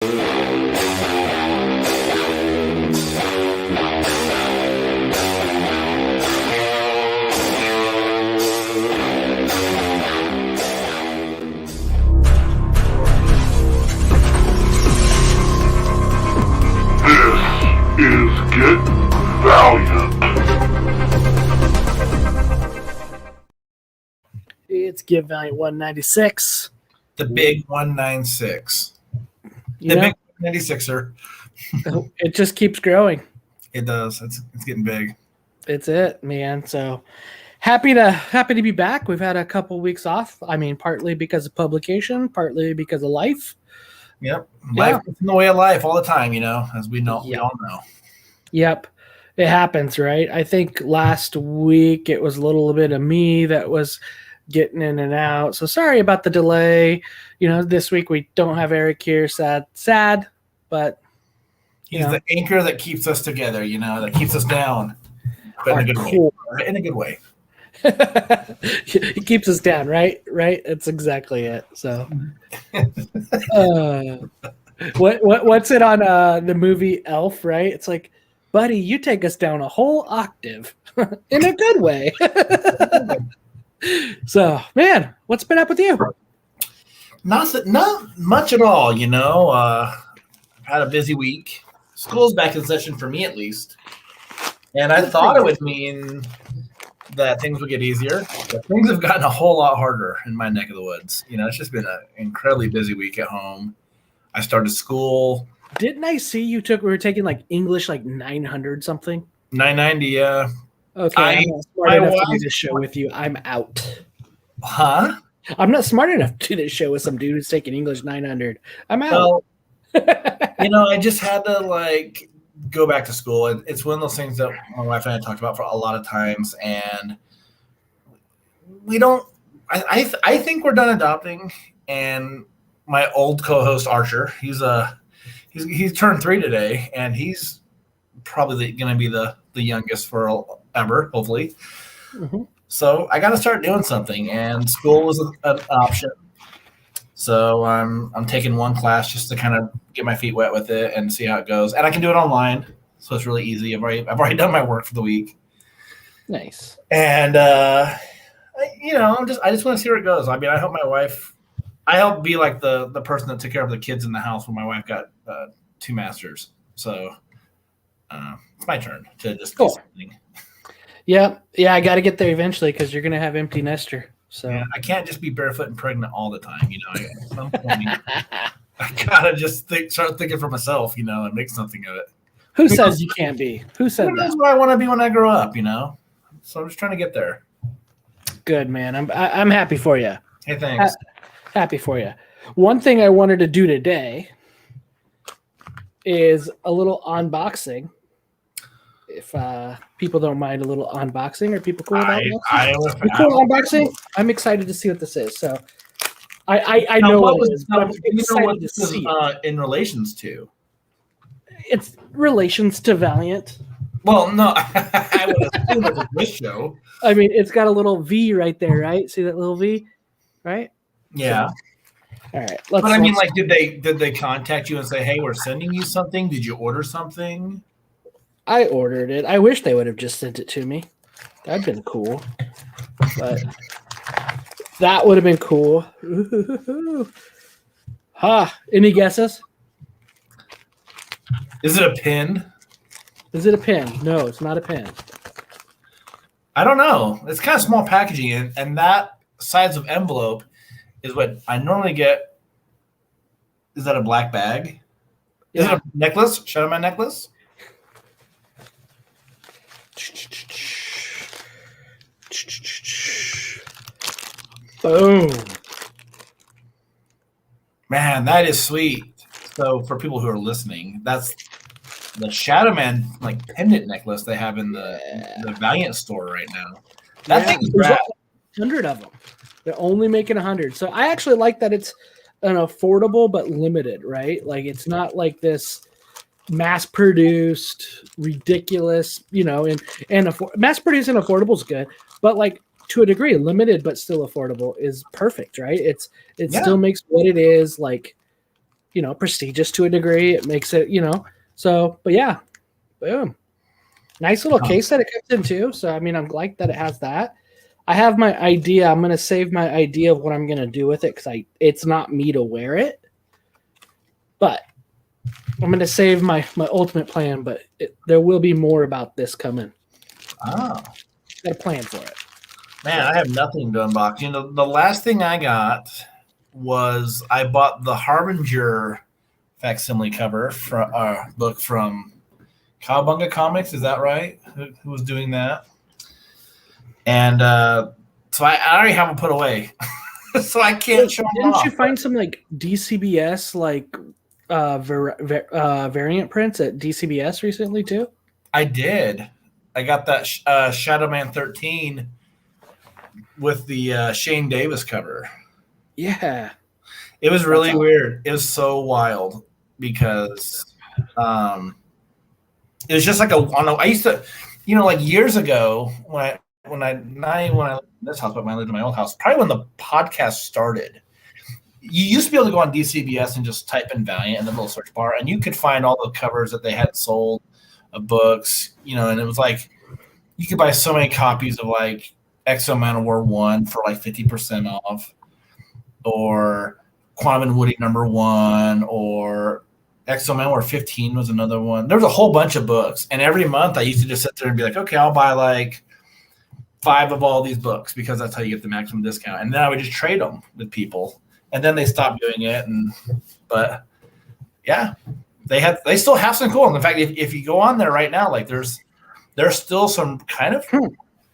It's Get Valiant 196. The big 196. The big 96er. It just keeps growing. It does. It's getting big. It's it, man. So happy to be back. We've had a couple weeks off. I mean, partly because of publication, partly because of life. Yep. Life is in the way of life all the time, as we know. Yep. We all know. Yep. It happens, right? I think last week it was a little bit of me that was getting in and out. So sorry about the delay. This week we don't have Aric here. Sad, but he's the anchor that keeps us together, that keeps us down. But in a good way. He keeps us down, right? Right? That's exactly it. So what's it on the movie Elf, right? It's like, buddy, you take us down a whole octave in a good way. So, man, what's been up with you? Not much at all, I've had a busy week. School's back in session for me, at least. And I thought it would mean that things would get easier, but things have gotten a whole lot harder in my neck of the woods. It's just been an incredibly busy week at home. I started school. Didn't I see we were taking like English like 900 something? 990, yeah. Okay, I'm not smart enough to do this show with you. I'm out. Huh? I'm not smart enough to do this show with some dude who's taking English 900. I'm out. Well, I just had to go back to school. It's one of those things that my wife and I talked about for a lot of times, and we don't. I think we're done adopting. And my old co-host Archer, he's turned 3 today, and he's probably going to be the youngest forever, hopefully. Mm-hmm. So I got to start doing something, and school was an option. So I'm taking one class just to kind of get my feet wet with it and see how it goes. And I can do it online, so it's really easy. I've already done my work for the week. Nice. And I just want to see where it goes. I mean, I hope my wife. I helped be like the person that took care of the kids in the house when my wife got 2 masters. So it's my turn to just do something. Yeah, I got to get there eventually because you're gonna have empty nester. So yeah, I can't just be barefoot and pregnant all the time. At some point, I gotta just start thinking for myself. And make something of it. Who says you can't be? Who said that? That's what I want to be when I grow up. So I'm just trying to get there. Good, man. I'm happy for you. Hey, thanks. Happy for you. One thing I wanted to do today is a little unboxing. If people don't mind a little unboxing, are people cool with that? Cool unboxing? I'm excited to see what this is. So I know what it is, but I'm excited to see it. In relations to? It's relations to Valiant. Well, no, I would assume it's this show. I mean, it's got a little V right there, right? See that little V, right? Yeah. So, all right. But I mean, did they contact you and say, "Hey, we're sending you something"? Did you order something? I ordered it. I wish they would have just sent it to me. That'd been cool. But that would have been cool. Any guesses? Is it a pin? Is it a pin? No, it's not a pin. I don't know. It's kind of small packaging, and that size of envelope is what I normally get. Is that a black bag? Is it a necklace? Shadow Man necklace? Boom. Man, that is sweet. So for people who are listening, that's the Shadow Man pendant necklace they have in the Valiant store right now. That thing's rad. 100 of them. They're only making 100. So I actually like that it's an affordable but limited, right? Like it's not like this mass-produced, ridiculous, and mass-produced and affordable is good, but to a degree, limited but still affordable is perfect, right? It still makes what it is prestigious to a degree. It makes it, so, but yeah, boom. Nice little case that it comes in too. So, I mean, I'm glad that it has that. I have my idea. I'm going to save my idea of what I'm going to do with it because it's not me to wear it. But I'm going to save my ultimate plan, but there will be more about this coming. Oh. Got a plan for it. Man, I have nothing to unbox. The last thing I got was I bought the Harbinger facsimile cover for book from Cowabunga Comics. Is that right? Who was doing that? And so I already have them put away. So I can't show them Didn't off. you find some like DCBS variant prints at DCBS recently too? I did. I got that Shadow Man 13 with the Shane Davis cover. Yeah. It was really weird. It was so wild because it was just like I used to, like years ago when I lived in this house, but when I lived in my old house, probably when the podcast started, you used to be able to go on DCBS and just type in Valiant in the little search bar, and you could find all the covers that they had sold of books, and it was like you could buy so many copies of like X-O Manowar 1 for like 50% off, or Quantum and Woody #1, or X-O Manowar 15 was another one. There was a whole bunch of books, and every month I used to just sit there and be like, okay, I'll buy like 5 of all these books because that's how you get the maximum discount. And then I would just trade them with people, and then they stopped doing it. But yeah, they still have some cool. In fact, if you go on there right now, like there's still some kind of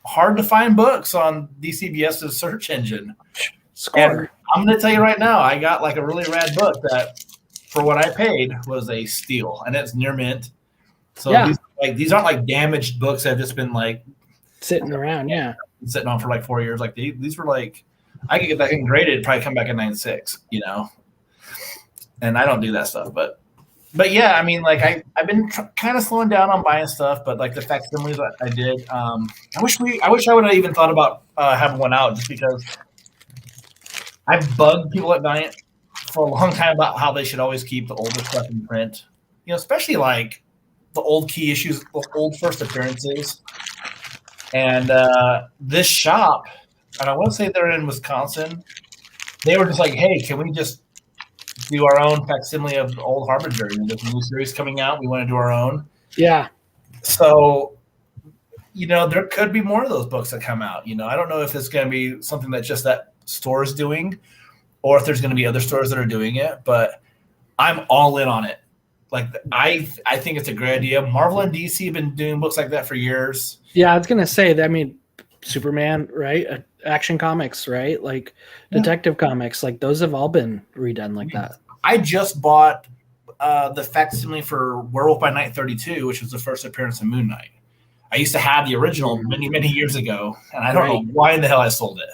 hard to find books on DCBS's search engine. And I'm going to tell you right now, I got like a really rad book that for what I paid was a steal, and it's near mint. So yeah. These aren't like damaged books that have just been like sitting around, sitting on for like 4 years. Like these were like, I could get that thing graded, probably come back at 9.6, and I don't do that stuff, but yeah, I mean, like I've been kind of slowing down on buying stuff, but like the facsimiles that I did, I wish I would have even thought about having one out, just because I've bugged people at Valiant for a long time about how they should always keep the older stuff in print, especially like the old key issues, the old first appearances. And this shop, and I want to say they're in Wisconsin, they were just like, hey, can we just do our own facsimile of the old Harbinger? There's a new series coming out. We want to do our own. Yeah. So, there could be more of those books that come out. I don't know if it's going to be something that just that store is doing, or if there's going to be other stores that are doing it, but I'm all in on it. Like, I think it's a great idea. Marvel and DC have been doing books like that for years. Yeah, I was going to say that. I mean, Superman, right? Action comics, right? Like Detective Comics, like those have all been redone like that. I just bought the facsimile for Werewolf by Night 32, which was the first appearance of Moon Knight. I used to have the original many, many years ago, and I don't know why in the hell I sold it.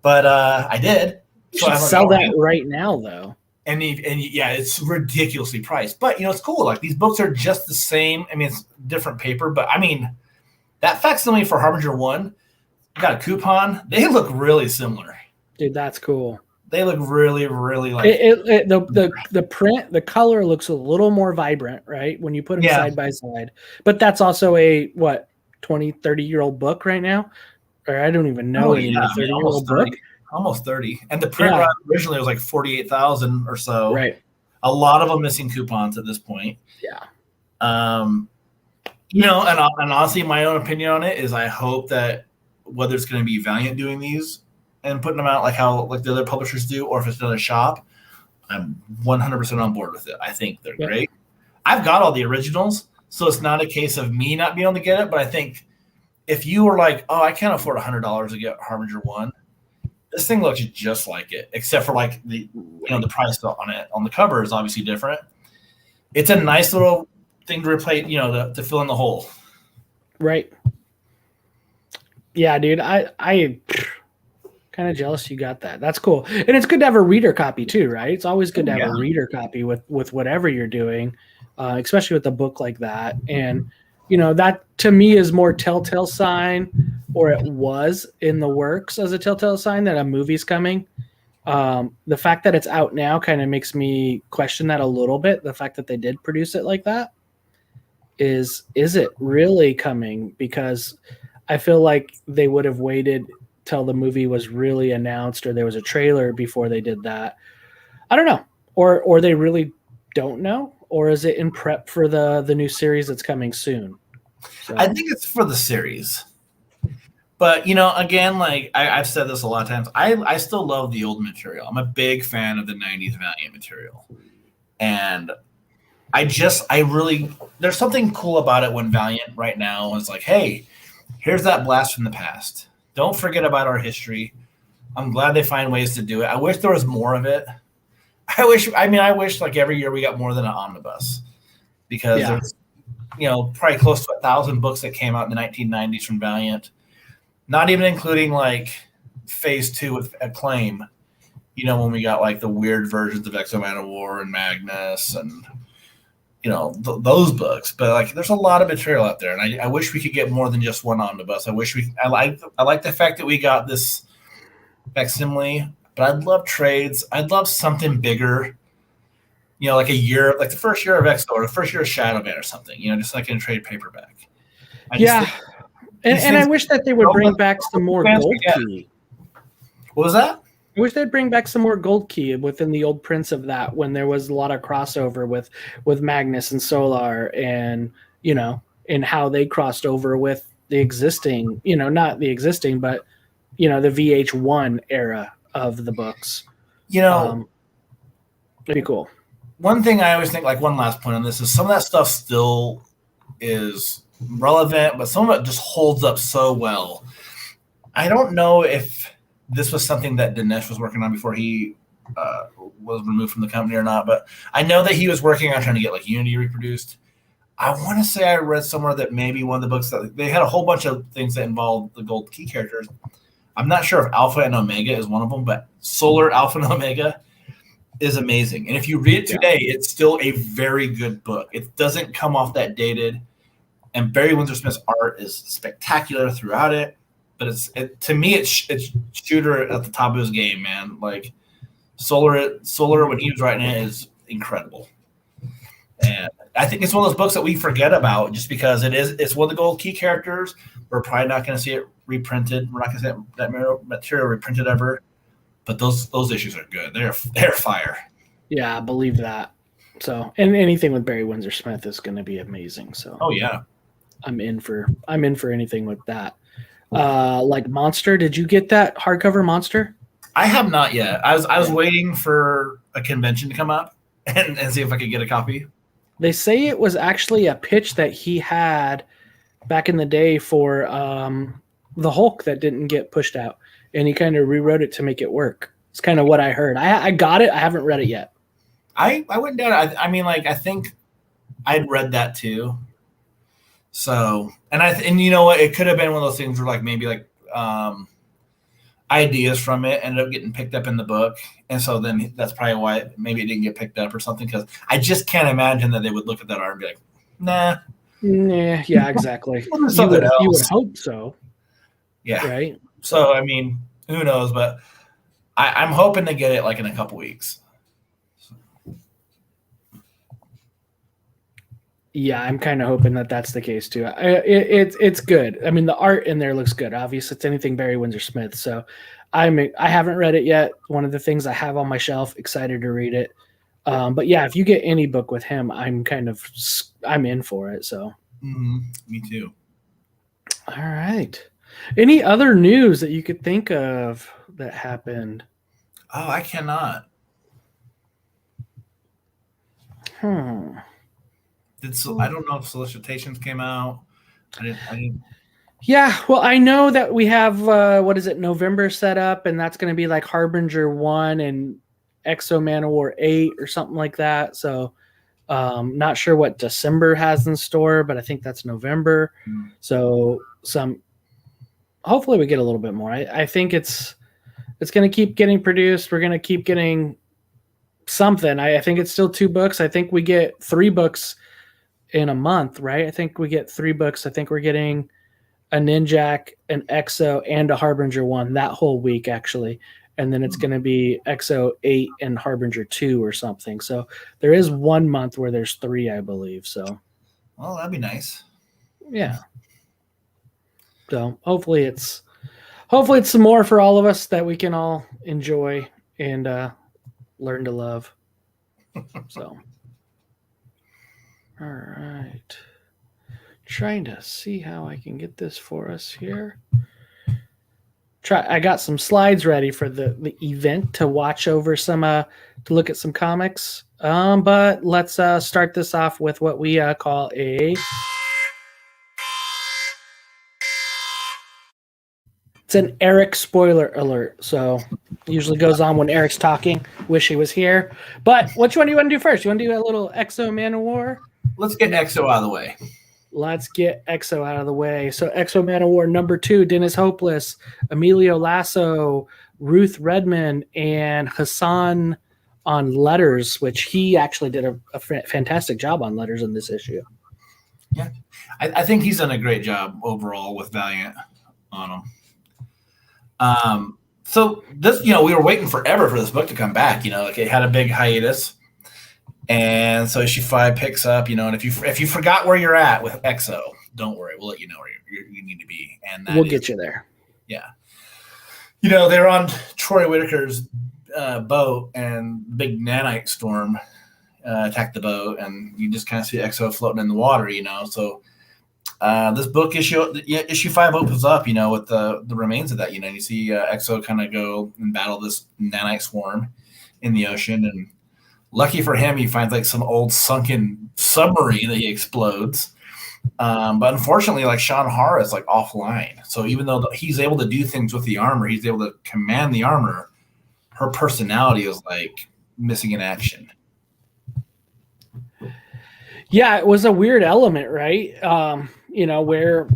But I did. You should sell that right now, though. And yeah, it's ridiculously priced. But, it's cool. Like, these books are just the same. I mean, it's different paper. But, I mean, that facsimile for Harbinger 1, got a coupon. They look really similar. Dude, that's cool. They look really, really like the print, the color looks a little more vibrant, right? When you put them side by side. But that's also a 20, 30-year-old book right now? Or I don't even know. 30-year-old book. Almost 30. And the print run originally was like 48,000 or so. Right. A lot of them missing coupons at this point. Yeah. And honestly, my own opinion on it is I hope that whether it's going to be Valiant doing these and putting them out like how like the other publishers do, or if it's another shop, I'm 100% on board with it. I think they're great. I've got all the originals, so it's not a case of me not being able to get it, but I think if you were like, oh, I can't afford $100 to get Harbinger 1, this thing looks just like it, except for like the the price on it on the cover is obviously different. It's a nice little thing to replace, to fill in the hole. Right. Yeah, dude. I kind of jealous you got that. That's cool. And it's good to have a reader copy too, right? It's always good to have a reader copy with whatever you're doing, especially with a book like that. And that to me is more telltale sign, or it was in the works as a telltale sign that a movie's coming. The fact that it's out now kind of makes me question that a little bit. The fact that they did produce it like that is it really coming? Because I feel like they would have waited till the movie was really announced or there was a trailer before they did that. I don't know, or they really don't know, or is it in prep for the new series that's coming soon? So. I think it's for the series. But, you know, again, like I've said this a lot of times, I still love the old material. I'm a big fan of the 90s Valiant material. And there's something cool about it when Valiant right now is like, hey, here's that blast from the past. Don't forget about our history. I'm glad they find ways to do it. I wish there was more of it. I wish like every year we got more than an omnibus, because there's, you know, probably close to 1,000 books that came out in the 1990s from Valiant. Not even including like phase 2 with Acclaim, you know, when we got like the weird versions of X-O Manowar and Magnus and, you know, those books. But like, there's a lot of material out there, and I wish we could get more than just one omnibus. I like the fact that we got this facsimile, but I'd love trades. I'd love something bigger, you know, like a year, like the first year of X-O or the first year of Shadowman or something, you know, just like in a trade paperback. And I wish that they would bring back some more Gold Key. What was that? I wish they'd bring back some more Gold Key within the old prints of that, when there was a lot of crossover with Magnus and Solar, and, you know, and how they crossed over with the existing, you know, not the existing, but, you know, the VH1 era of the books. You know, it'd be cool. One thing I always think, like one last point on this, is some of that stuff still is relevant, but some of it just holds up so well. I don't know if this was something that Dinesh was working on before he was removed from the company or not, but I know that he was working on trying to get like Unity reproduced. I want to say I read somewhere that maybe one of the books that they had a whole bunch of things that involved the Gold Key characters. I'm not sure if Alpha and Omega is one of them, but Solar, Alpha, and Omega is amazing. And if you read it today, it's still a very good book. It doesn't come off that dated. And Barry Windsor Smith's art is spectacular throughout it. But to me, it's Shooter at the top of his game, man. Like Solar when he was writing it is incredible. And I think it's one of those books that we forget about just because it's one of the Gold Key characters. We're probably not going to see it reprinted. We're not going to see that material reprinted ever. But those issues are good. They're fire. Yeah, I believe that. So, and anything with Barry Windsor Smith is going to be amazing. So, oh yeah, I'm in for anything with that. Like Monster, did you get that hardcover Monster? I have not yet. I was waiting for a convention to come up and see if I could get a copy. They say it was actually a pitch that he had back in the day for the Hulk that didn't get pushed out, and he kind of rewrote it to make it work. It's kind of what I heard. I got it. I haven't read it yet. I went down. I mean, like, I think I'd read that too. So, and you know what? It could have been one of those things where like maybe like ideas from it ended up getting picked up in the book. And so then that's probably why maybe it didn't get picked up or something. Because I just can't imagine that they would look at that art and be like, nah. Yeah, exactly. You would hope so. Yeah. Right. So, I mean, who knows? But I'm hoping to get it like in a couple weeks. Yeah, I'm kind of hoping that that's the case too. It's good. I mean, the art in there looks good. Obviously, it's anything Barry Windsor Smith. So, I haven't read it yet. One of the things I have on my shelf. Excited to read it. But yeah, if you get any book with him, I'm in for it. So, me too. All right. Any other news that you could think of that happened? Oh, I cannot. I don't know if solicitations came out. I didn't. Yeah, well, I know that we have November set up, and that's going to be like Harbinger 1 and X-O Manowar 8 or something like that. So, not sure what December has in store, but I think that's November. So hopefully we get a little bit more. I think it's going to keep getting produced. We're going to keep getting something. I think it's still 2 books. I think we get 3 books in a month, right? I think we get 3 books. I think we're getting a Ninjak, an X-O, and a Harbinger 1 that whole week, actually. and then it's going to be X-O 8 and Harbinger 2 or something. So there is 1 month where there's 3, I believe. So, well, that'd be nice. Yeah. So hopefully it's some more for all of us that we can all enjoy and learn to love. So, all right. Trying to see how I can get this for us here. I got some slides ready for the event to watch over some to look at some comics. But let's start this off with what we call it's an Aric spoiler alert. So it usually goes on when Aric's talking. Wish he was here. But which one do you want to do first? You want to do a little X-O Manowar? Let's get X-O out of the way. Let's get X-O out of the way. So X-O Manowar number 2, Dennis Hopeless, Emilio Laiso, Ruth Redmond, and Hassan on letters, which he actually did a fantastic job on letters in this issue. Yeah, I think he's done a great job overall with Valiant on him. So this, we were waiting forever for this book to come back. Like it had a big hiatus. And so issue 5 picks up, and if you forgot where you're at with X-O, don't worry, we'll let you know where you need to be, and we'll get you there. Yeah, they're on Troy Whitaker's boat, and the big nanite storm attacked the boat, and you just kind of see X-O floating in the water, So this book issue 5 opens up, with the remains of that, you see X-O kind of go and battle this nanite swarm in the ocean, and lucky for him, he finds like some old sunken submarine that he explodes. But unfortunately, like Sean Hara is like offline. So even though he's able to do things with the armor, he's able to command the armor, her personality is like missing in action. Yeah, it was a weird element, right? Where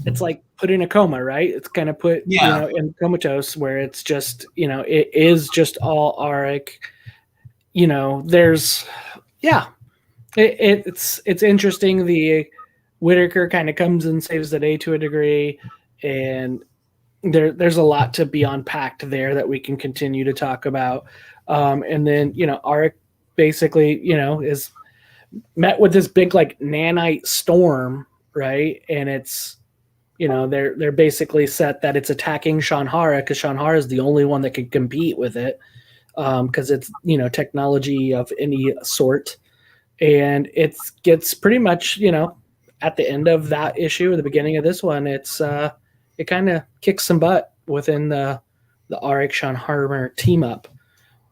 it's like put in a coma, right? It's kind of put, in comatose, where it's just, it is just all Aric. There's, it's interesting. The Whitaker kind of comes and saves the day to a degree, and there's a lot to be unpacked there that we can continue to talk about. And then, Aric basically, is met with this big like nanite storm, right? And it's, they're basically set that it's attacking Sean Hara because Sean Hara is the only one that can compete with it. Because it's technology of any sort, and it gets pretty much at the end of that issue or the beginning of this one, it's it kind of kicks some butt within the Aric Sean Hara team up,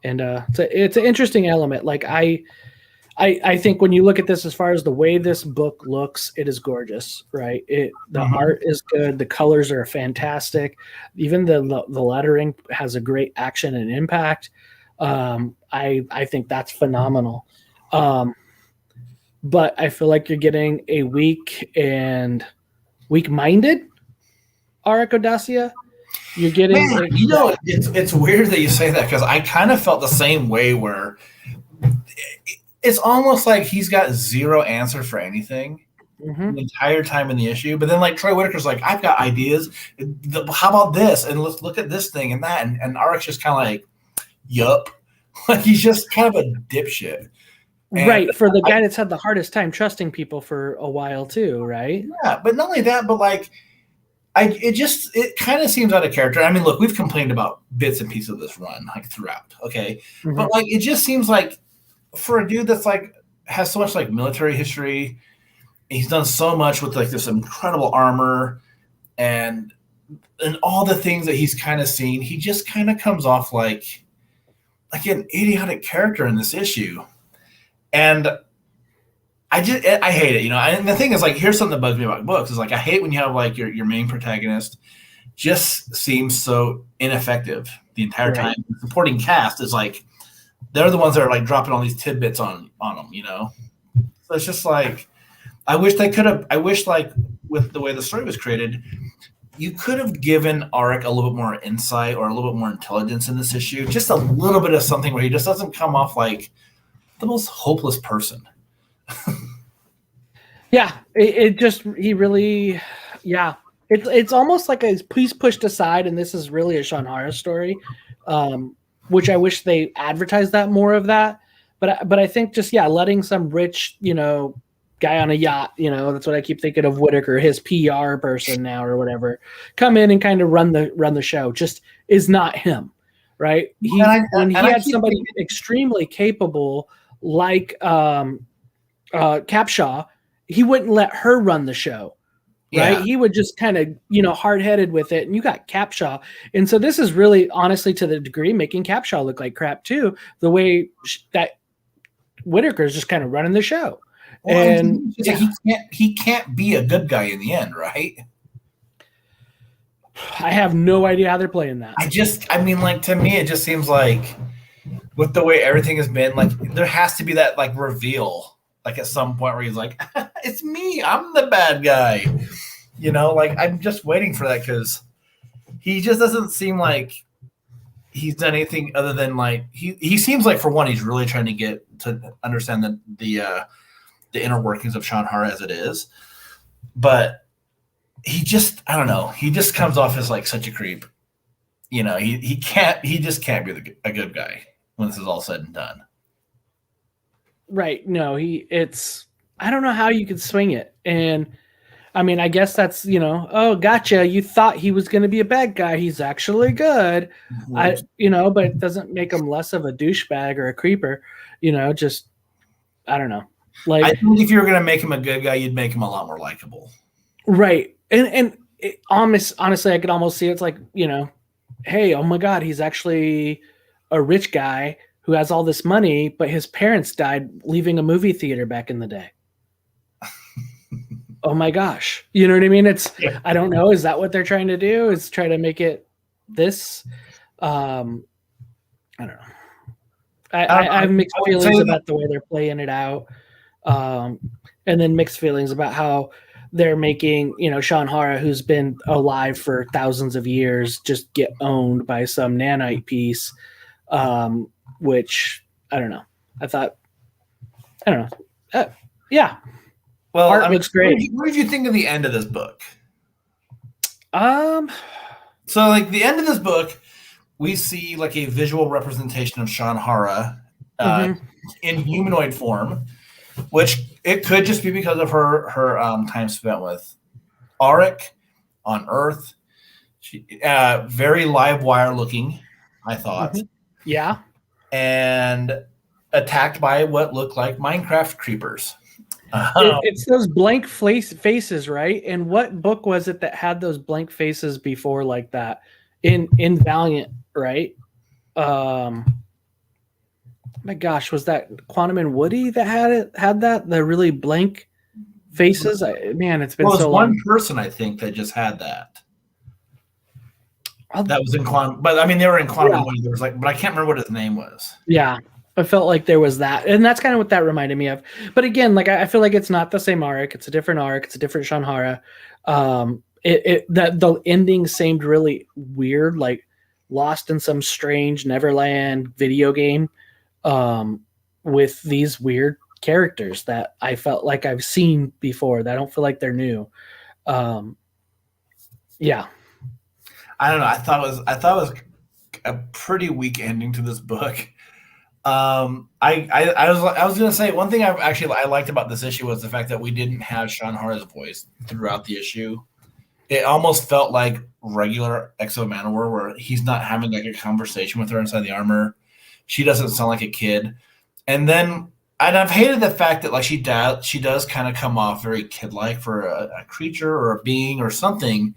and it's an interesting element. Like I think when you look at this, as far as the way this book looks, it is gorgeous, right? The art is good, the colors are fantastic, even the lettering has a great action and impact. I think that's phenomenal. But I feel like you're getting a weak-minded Aric of Dacia. You're getting, it's weird that you say that, because I kind of felt the same way, where it's almost like he's got zero answer for anything the entire time in the issue. But then like Troy Whitaker's like, I've got ideas. How about this? And let's look at this thing and that. And Aric's just kind of like, yup. Like he's just kind of a dipshit. And right. For the guy that's had the hardest time trusting people for a while too, right? Yeah, but not only that, but like it kind of seems out of character. I mean, look, we've complained about bits and pieces of this run like throughout. Okay. But like it just seems like for a dude that's like has so much like military history, he's done so much with like this incredible armor and all the things that he's kind of seen, he just kind of comes off like an idiotic character in this issue. And I hate it, and the thing is, like, here's something that bugs me about books is like, I hate when you have like your main protagonist just seems so ineffective the entire time. The supporting cast is like, they're the ones that are like dropping all these tidbits on them, So it's just like, I wish like with the way the story was created, you could have given Aric a little bit more insight or a little bit more intelligence in this issue. Just a little bit of something where he just doesn't come off like the most hopeless person. Yeah, he really, It's almost like a piece pushed aside, and this is really a Sean Hara story, which I wish they advertised that more of that. But I think just letting some rich guy on a yacht, that's what I keep thinking of Whitaker, his PR person now or whatever, come in and kind of run the show just is not him, right? When he had somebody extremely capable like Capshaw, he wouldn't let her run the show. Right. He would just kind of, hard headed with it. And you got Capshaw. And so this is really, honestly, to the degree, making Capshaw look like crap, too. The way that Whitaker is just kind of running the show. Well, and he can't be a good guy in the end, right? I have no idea how they're playing that. To me, it just seems like with the way everything has been, like, there has to be that, like, reveal. Like at some point where he's like, it's me, I'm the bad guy. Like I'm just waiting for that because he just doesn't seem like he's done anything other than like he seems like, for one, he's really trying to get to understand the inner workings of Sean Hara as it is. But he just, I don't know, he just comes off as like such a creep. He just can't be a good guy when this is all said and done. Right. No, I don't know how you could swing it. And I mean, I guess that's, oh, gotcha. You thought he was going to be a bad guy. He's actually good. But it doesn't make him less of a douchebag or a creeper, just, I don't know. Like, I think if you were going to make him a good guy, you'd make him a lot more likable. Right. And honestly, I could almost see it's like, hey, oh my God, he's actually a rich guy who has all this money, but his parents died leaving a movie theater back in the day. Oh my gosh. You know what I mean? I don't know. Is that what they're trying to do? Is try to make it this? I don't know. I have mixed feelings about the way they're playing it out. And then mixed feelings about how they're making, Sean Hara, who's been alive for thousands of years, just get owned by some nanite piece. Which I don't know. I don't know. Yeah. Well, art looks great. What did you think of the end of this book? So like the end of this book, we see like a visual representation of Sean Hara in humanoid form, which it could just be because of her time spent with Aric on Earth. She very live wire looking, I thought. Mm-hmm. Yeah. And attacked by what looked like Minecraft creepers. It's those blank faces, right? And what book was it that had those blank faces before like that? In Valiant, right? My gosh, was that Quantum and Woody that had that? The really blank faces? It's been so long. One person, I think, that just had that. That was in Quantum, but I mean, they were in Quantum and Woody. There was but I can't remember what his name was. Yeah. I felt like there was that. And that's kind of what that reminded me of. But again, like I feel like it's not the same Aric. It's a different Aric. It's a different Sean Hara. The ending seemed really weird, like lost in some strange Neverland video game with these weird characters that I felt like I've seen before. That I don't feel like they're new. Yeah. I don't know. I thought it was a pretty weak ending to this book. I was gonna say one thing I liked about this issue was the fact that we didn't have Sean Hara's voice throughout the issue. It almost felt like regular X-O Manowar, where he's not having like a conversation with her inside the armor. She doesn't sound like a kid, and I've hated the fact that like she does kind of come off very kid-like for a creature or a being or something,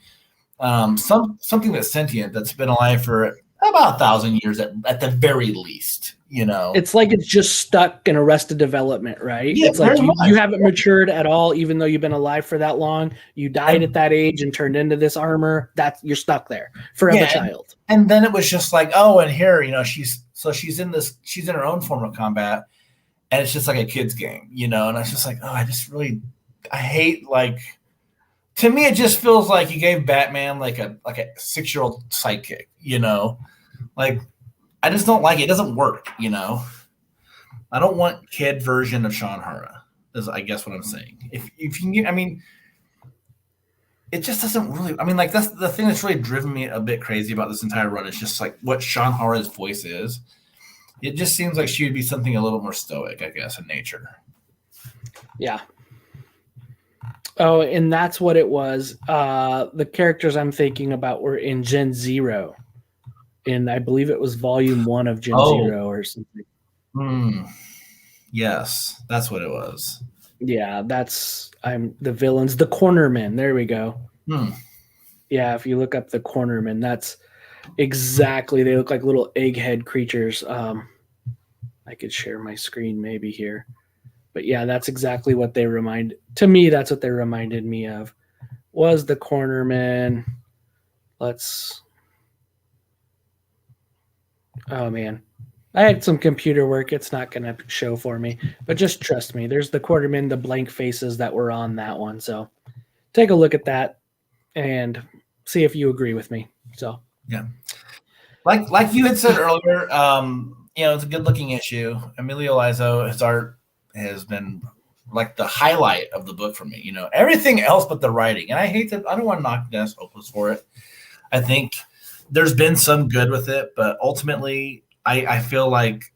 something that's sentient that's been alive for about 1,000 years at the very least. It's like it's just stuck in Arrested Development, right? Yeah, it's like you haven't matured at all, even though you've been alive for that long. You died at that age and turned into this armor. You're stuck there forever, child. And then it was just like, oh, and here, she's in her own form of combat, and it's just like a kid's game, And I was just like, oh, I hate like. To me, it just feels like you gave Batman like a 6-year-old sidekick, Like, I just don't like it. It doesn't work, I don't want kid version of Sean Hara, is I guess what I'm saying. If you can get, it just doesn't really. I mean, like that's the thing that's really driven me a bit crazy about this entire run. It's just like what Sean Hara's voice is. It just seems like she would be something a little more stoic, I guess, in nature. Yeah. Oh, and that's what it was. The characters I'm thinking about were in Gen Zero, and I believe it was Volume 1 of Gen Zero or something. Yes, that's what it was. Yeah, I'm the villains, the cornermen. There we go. Yeah, if you look up the cornermen, that's exactly. They look like little egghead creatures. I could share my screen maybe here, but yeah, that's exactly what they remind. To me, that's what they reminded me of. Was the cornermen? Oh man, I had some computer work. It's not going to show for me, but just trust me. There's the quartermen, the blank faces that were on that one. So take a look at that and see if you agree with me. So yeah, like you had said earlier, it's a good looking issue. Emilio Laiso, his art has been like the highlight of the book for me. Everything else but the writing, and I don't want to knock Dennis Hopeless for it. I think there's been some good with it, but ultimately I feel like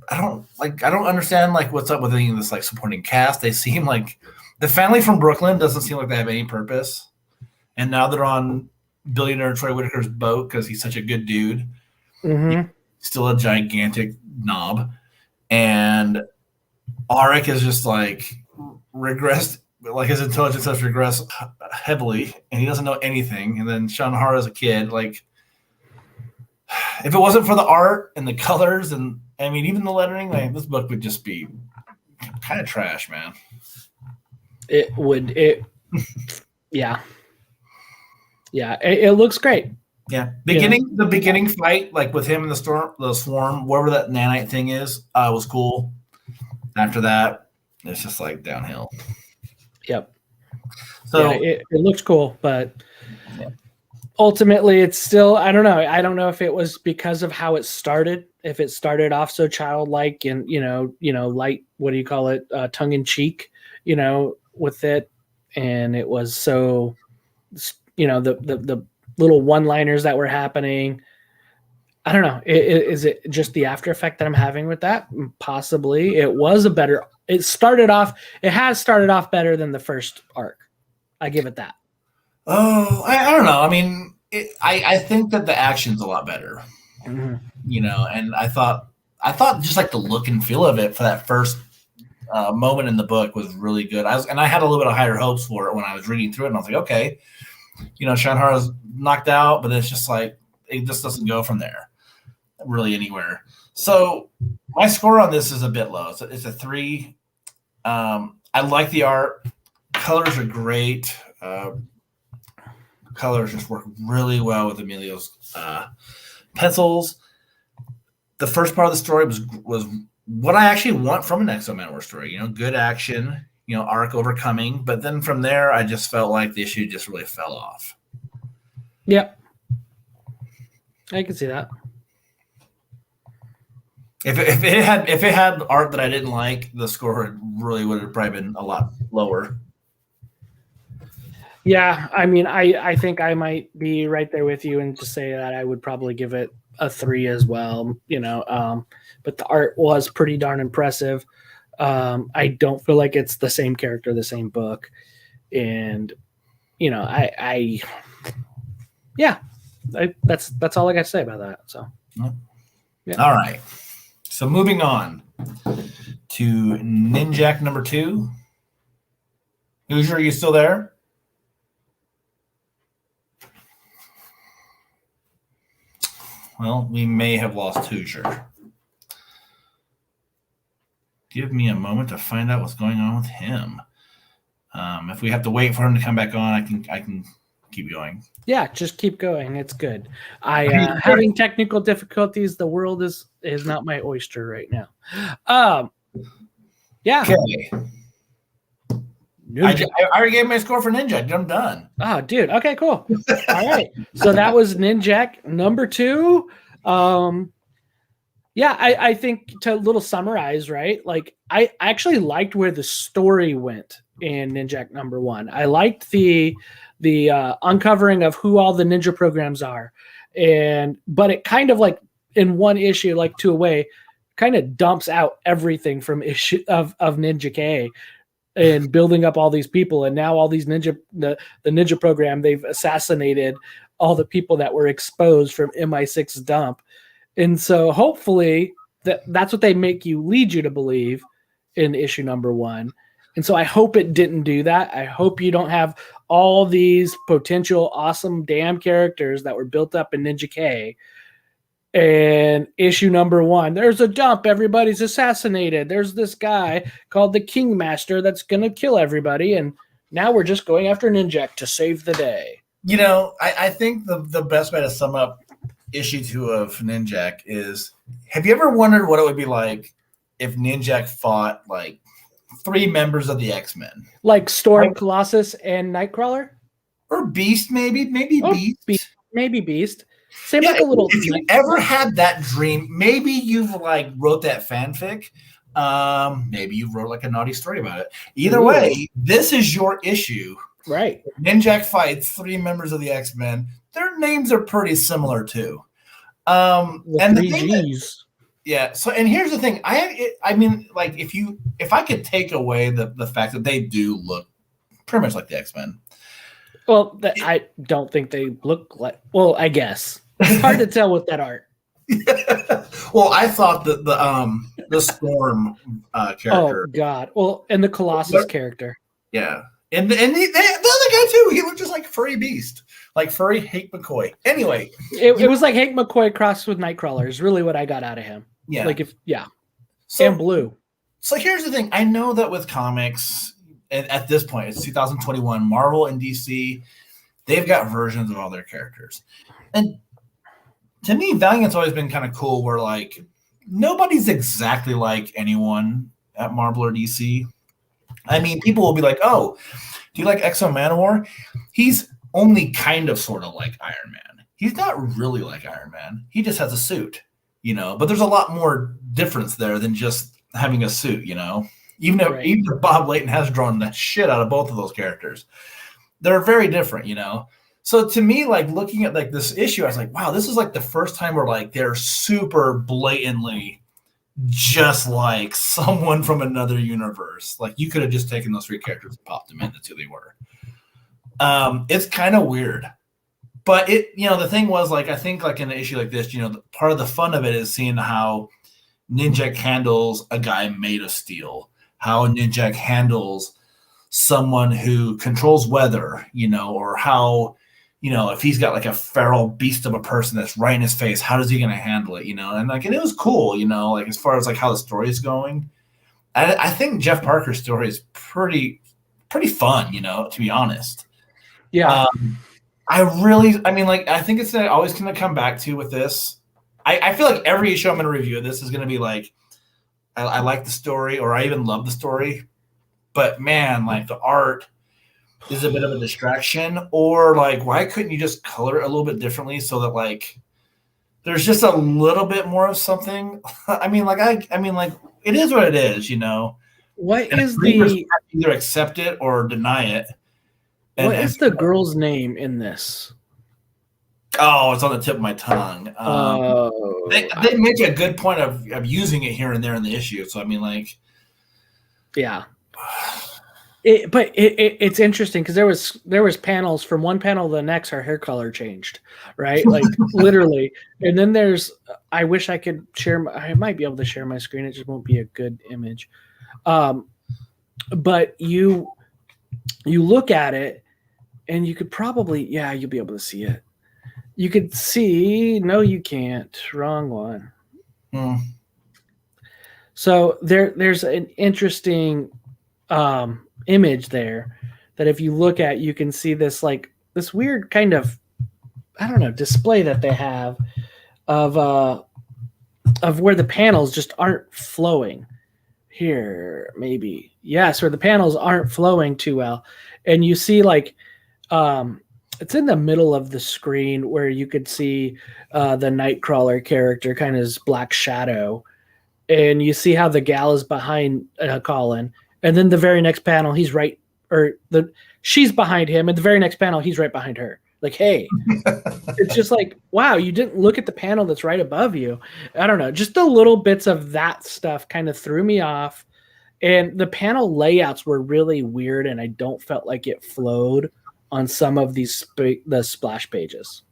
I don't understand like what's up with any of this like supporting cast. They seem like the family from Brooklyn doesn't seem like they have any purpose. And now they're on billionaire Troy Whitaker's boat because he's such a good dude. Mm-hmm. He's still a gigantic knob. And Aric is just like regressed, like his intelligence has regressed heavily, and he doesn't know anything. And then Sean Hara is a kid. Like, if it wasn't for the art and the colors, and I mean, even the lettering, like this book would just be kind of trash, man. It would. Yeah. Yeah, it looks great. Yeah, the beginning fight, like with him in the swarm, wherever that nanite thing is, was cool. After that, it's just like downhill. Yep. So it looks cool, but ultimately, it's still. I don't know. I don't know if it was because of how it started. If it started off so childlike and light. What do you call it? Tongue in cheek. With it, and it was so. The little one-liners that were happening. I don't know. Is it just the after effect that I'm having with that? Possibly. It has started off better than the first arc. I give it that. Oh, I don't know. I mean, I think that the action's a lot better. Mm-hmm. And I thought just like the look and feel of it for that first moment in the book was really good. I had a little bit of higher hopes for it when I was reading through it, and I was like, okay, Sean Hara's knocked out, but it's just like it just doesn't go from there really anywhere. So my score on this is a bit low. It's a 3. I like the art. Colors are great. Colors just work really well with Emilio's pencils. The first part of the story was what I actually want from an X-O Manowar story. Good action, arc overcoming. But then from there, I just felt like the issue just really fell off. Yep. I can see that. If it had art that I didn't like, the score really would have probably been a lot lower. Yeah, I mean, I think I might be right there with you and just say that I would probably give it a 3 as well. But the art was pretty darn impressive. I don't feel like it's the same character, the same book, and that's all I got to say about that. So, yeah. All right. So moving on to Ninjak number 2. Hoosier, are you still there? Well, we may have lost Hoosier. Give me a moment to find out what's going on with him. If we have to wait for him to come back on, I can keep going. Yeah, just keep going. It's good. Having technical difficulties. The world is not my oyster right now. Yeah. Okay. I already gave my score for Ninjak. I'm done. Oh, dude. Okay, cool. All right. So that was Ninjak number 2. Yeah, I think to a little summarize, right? Like I actually liked where the story went in Ninjak #1. I liked the uncovering of who all the ninja programs are, but it kind of like in one issue, like two away, kind of dumps out everything from issue of Ninja K and building up all these people, and now all these the ninja program, they've assassinated all the people that were exposed from MI6 dump. And so hopefully that's what they make you lead you to believe in issue #1. And so I hope it didn't do that. I hope you don't have all these potential awesome damn characters that were built up in Ninja K. And issue #1, there's a dump, everybody's assassinated. There's this guy called the Kingmaster that's going to kill everybody. And now we're just going after Ninjak to save the day. You know, I think the best way to sum up issue 2 of Ninjak is, have you ever wondered what it would be like if Ninjak fought like 3 members of the X-Men? Like Storm, Colossus, and Nightcrawler? Or Beast, maybe Beast. Maybe Beast. Same like a little. If you ever had that dream, maybe you've like wrote that fanfic. Maybe you wrote like a naughty story about it. Either way, this is your issue. Right. Ninjak fights 3 members of the X-Men. Their names are pretty similar too. And the thing that, so and here's the thing. I mean, like if I could take away the fact that they do look pretty much like the X-Men. Well, I don't think they look like. Well, I guess it's hard to tell with that art. Well, I thought that the Storm character. Oh God! Well, and the Colossus character. Yeah, and the other guy too. He looked just like Furry Beast, like Furry Hank McCoy. Anyway, it was like Hank McCoy crossed with Nightcrawler. Is really what I got out of him. Yeah, like and Blue. So here's the thing. I know that with comics. And at this point, it's 2021. Marvel and DC, they've got versions of all their characters. And to me, Valiant's always been kind of cool where, like, nobody's exactly like anyone at Marvel or DC. I mean, people will be like, oh, do you like X-O Manowar? He's only kind of sort of like Iron Man. He's not really like Iron Man. He just has a suit, you know. But there's a lot more difference there than just having a suit, you know. Even if Bob Layton has drawn the shit out of both of those characters, they're very different, you know. So to me, like looking at like this issue, I was like, wow, this is like the first time where like they're super blatantly just like someone from another universe. Like you could have just taken those 3 characters and popped them in. That's who they were. It's kind of weird, but the thing was like, I think like in an issue like this, part of the fun of it is seeing how Ninjak handles a guy made of steel. How Ninjak handles someone who controls weather, or how, if he's got like a feral beast of a person that's right in his face, how is he going to handle it, and like, and it was cool, like as far as like how the story is going. I think Jeff Parker's story is pretty fun, to be honest. Yeah. I think it's always going to come back to with this. I feel like every issue I'm going to review of this is going to be like, I like the story, or I even love the story, but man, like the art is a bit of a distraction, or like, why couldn't you just color it a little bit differently so that like, there's just a little bit more of something. I mean, it is what it is, What and is either accept it or deny it. What is the girl's name in this? Oh, it's on the tip of my tongue. They make a good point of using it here and there in the issue. So I mean, like, yeah. It's interesting because there was panels from one panel to the next. Her hair color changed, right? Like literally. And then I wish I could share. I might be able to share my screen. It just won't be a good image. But you look at it, and you could probably you'll be able to see it. You could see, no, you can't. Wrong one. So there's an interesting image there that if you look at, you can see this like this weird kind of, I don't know, display that they have of where the panels just aren't flowing. Here, maybe. Yes, where the panels aren't flowing too well. And you see like it's in the middle of the screen where you could see the Nightcrawler character, kind of his black shadow, and you see how the gal is behind Colin, and then the very next panel he's right, or she's behind him, and the very next panel he's right behind her. Like, hey, it's just like, wow, you didn't look at the panel that's right above you. I don't know, just the little bits of that stuff kind of threw me off, and the panel layouts were really weird, and I don't felt like it flowed on some of these the splash pages.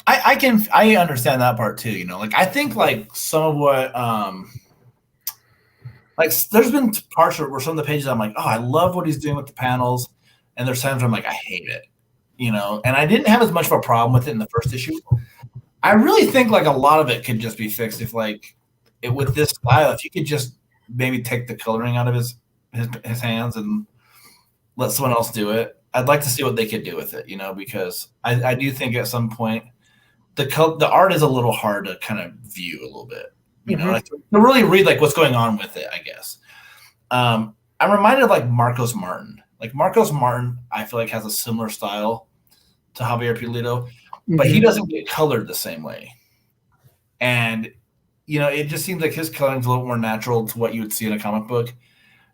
I understand that part too. You know, like I think like some of what like there's been parts where some of the pages I'm like, oh, I love what he's doing with the panels, and there's times where I'm like, I hate it. You know, and I didn't have as much of a problem with it in the first issue. I really think like a lot of it could just be fixed if like with this style, if you could just maybe take the coloring out of his hands and let someone else do it. I'd like to see what they could do with it, you know, because I do think at some point the art is a little hard to kind of view a little bit, you know, like to really read like what's going on with it, I guess. I'm reminded of like Marcos Martin. Like Marcos Martin, I feel like has a similar style to Javier Pulido, but he doesn't get colored the same way. And, you know, it just seems like his coloring is a little more natural to what you would see in a comic book.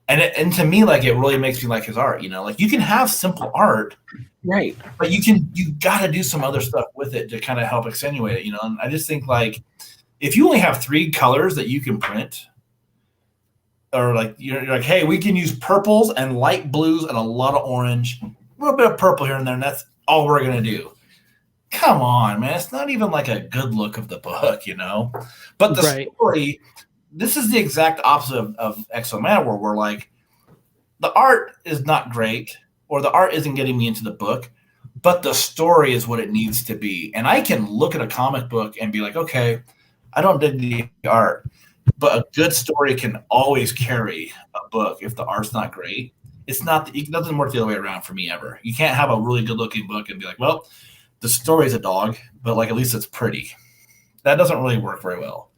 And to me, like, it really makes me like his art, you know, like you can have simple art, right? But you got to do some other stuff with it to kind of help accentuate it, you know? And I just think like, if you only have 3 colors that you can print, or like, you're like, hey, we can use purples and light blues and a lot of orange, a little bit of purple here and there, and that's all we're going to do. Come on, man. It's not even like a good look of the book, you know? But the story, this is the exact opposite of X-O Manowar, where like the art is not great, or the art isn't getting me into the book, but the story is what it needs to be. And I can look at a comic book and be like, okay, I don't dig the art, but a good story can always carry a book if the art's not great. It doesn't work the other way around for me ever. You can't have a really good looking book and be like, well, the story's a dog, but like at least it's pretty. That doesn't really work very well.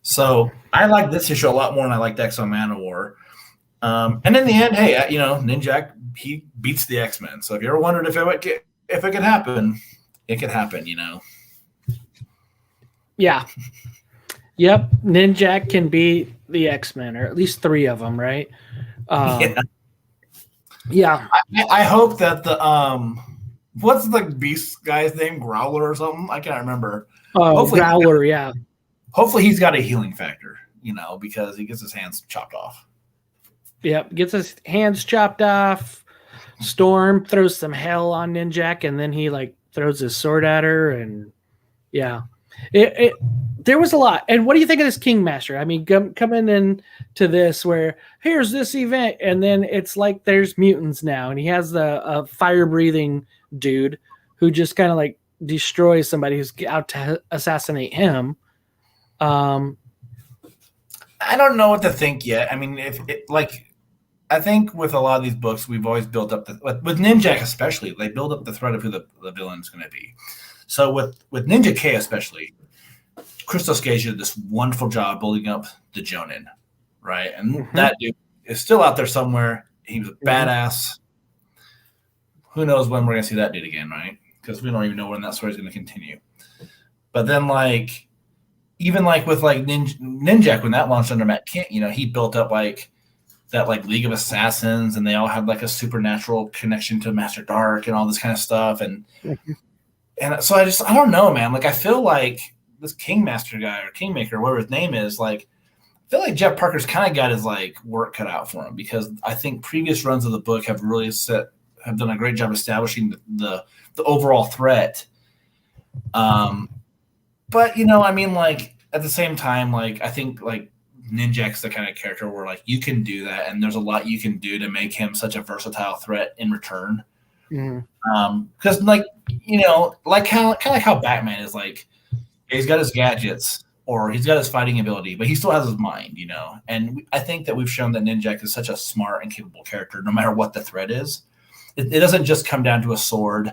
So I like this issue a lot more than I liked X-O Manowar. And in the end, hey, you know, Ninjak, he beats the X-Men. So if you ever wondered if it could happen, it could happen, you know. Yeah. Yep. Ninjak can beat the X-Men, or at least 3 of them, right? Yeah. I hope that the what's the beast guy's name? Growler or something? I can't remember. Oh, Growler, yeah. Hopefully he's got a healing factor, you know, because he gets his hands chopped off. Yep, gets his hands chopped off. Storm throws some hell on Ninjak, and then he like throws his sword at her, and yeah. There was a lot. And what do you think of this Kingmaster? I mean, coming into this where here's this event, and then it's like there's mutants now, and he has the fire-breathing dude who just kind of like destroys somebody who's out to assassinate him. I don't know what to think yet. I mean, I think with a lot of these books, we've always built up with Ninjak especially, they build up the threat of who the villain is going to be. So with Ninja K especially, Christos Gage did this wonderful job building up the Jonin, right? And that dude is still out there somewhere. He was a badass. Who knows when we're going to see that dude again, right? Because we don't even know when that story is going to continue. But then, like, even like with like Ninjak, when that launched under Matt Kent, you know, he built up like that like League of Assassins, and they all had like a supernatural connection to Master Dark and all this kind of stuff. And so I don't know, man. Like, I feel like this Kingmaster guy or Kingmaker, whatever his name is, like, I feel like Jeff Parker's kind of got his like work cut out for him, because I think previous runs of the book have really have done a great job establishing the overall threat. But you know, I mean, like at the same time, like I think like Ninjak's the kind of character where like you can do that, and there's a lot you can do to make him such a versatile threat in return. Because like, you know, like kind of like how Batman is, like he's got his gadgets or he's got his fighting ability, but he still has his mind, you know. And I think that we've shown that Ninjak is such a smart and capable character, no matter what the threat is. It doesn't just come down to a sword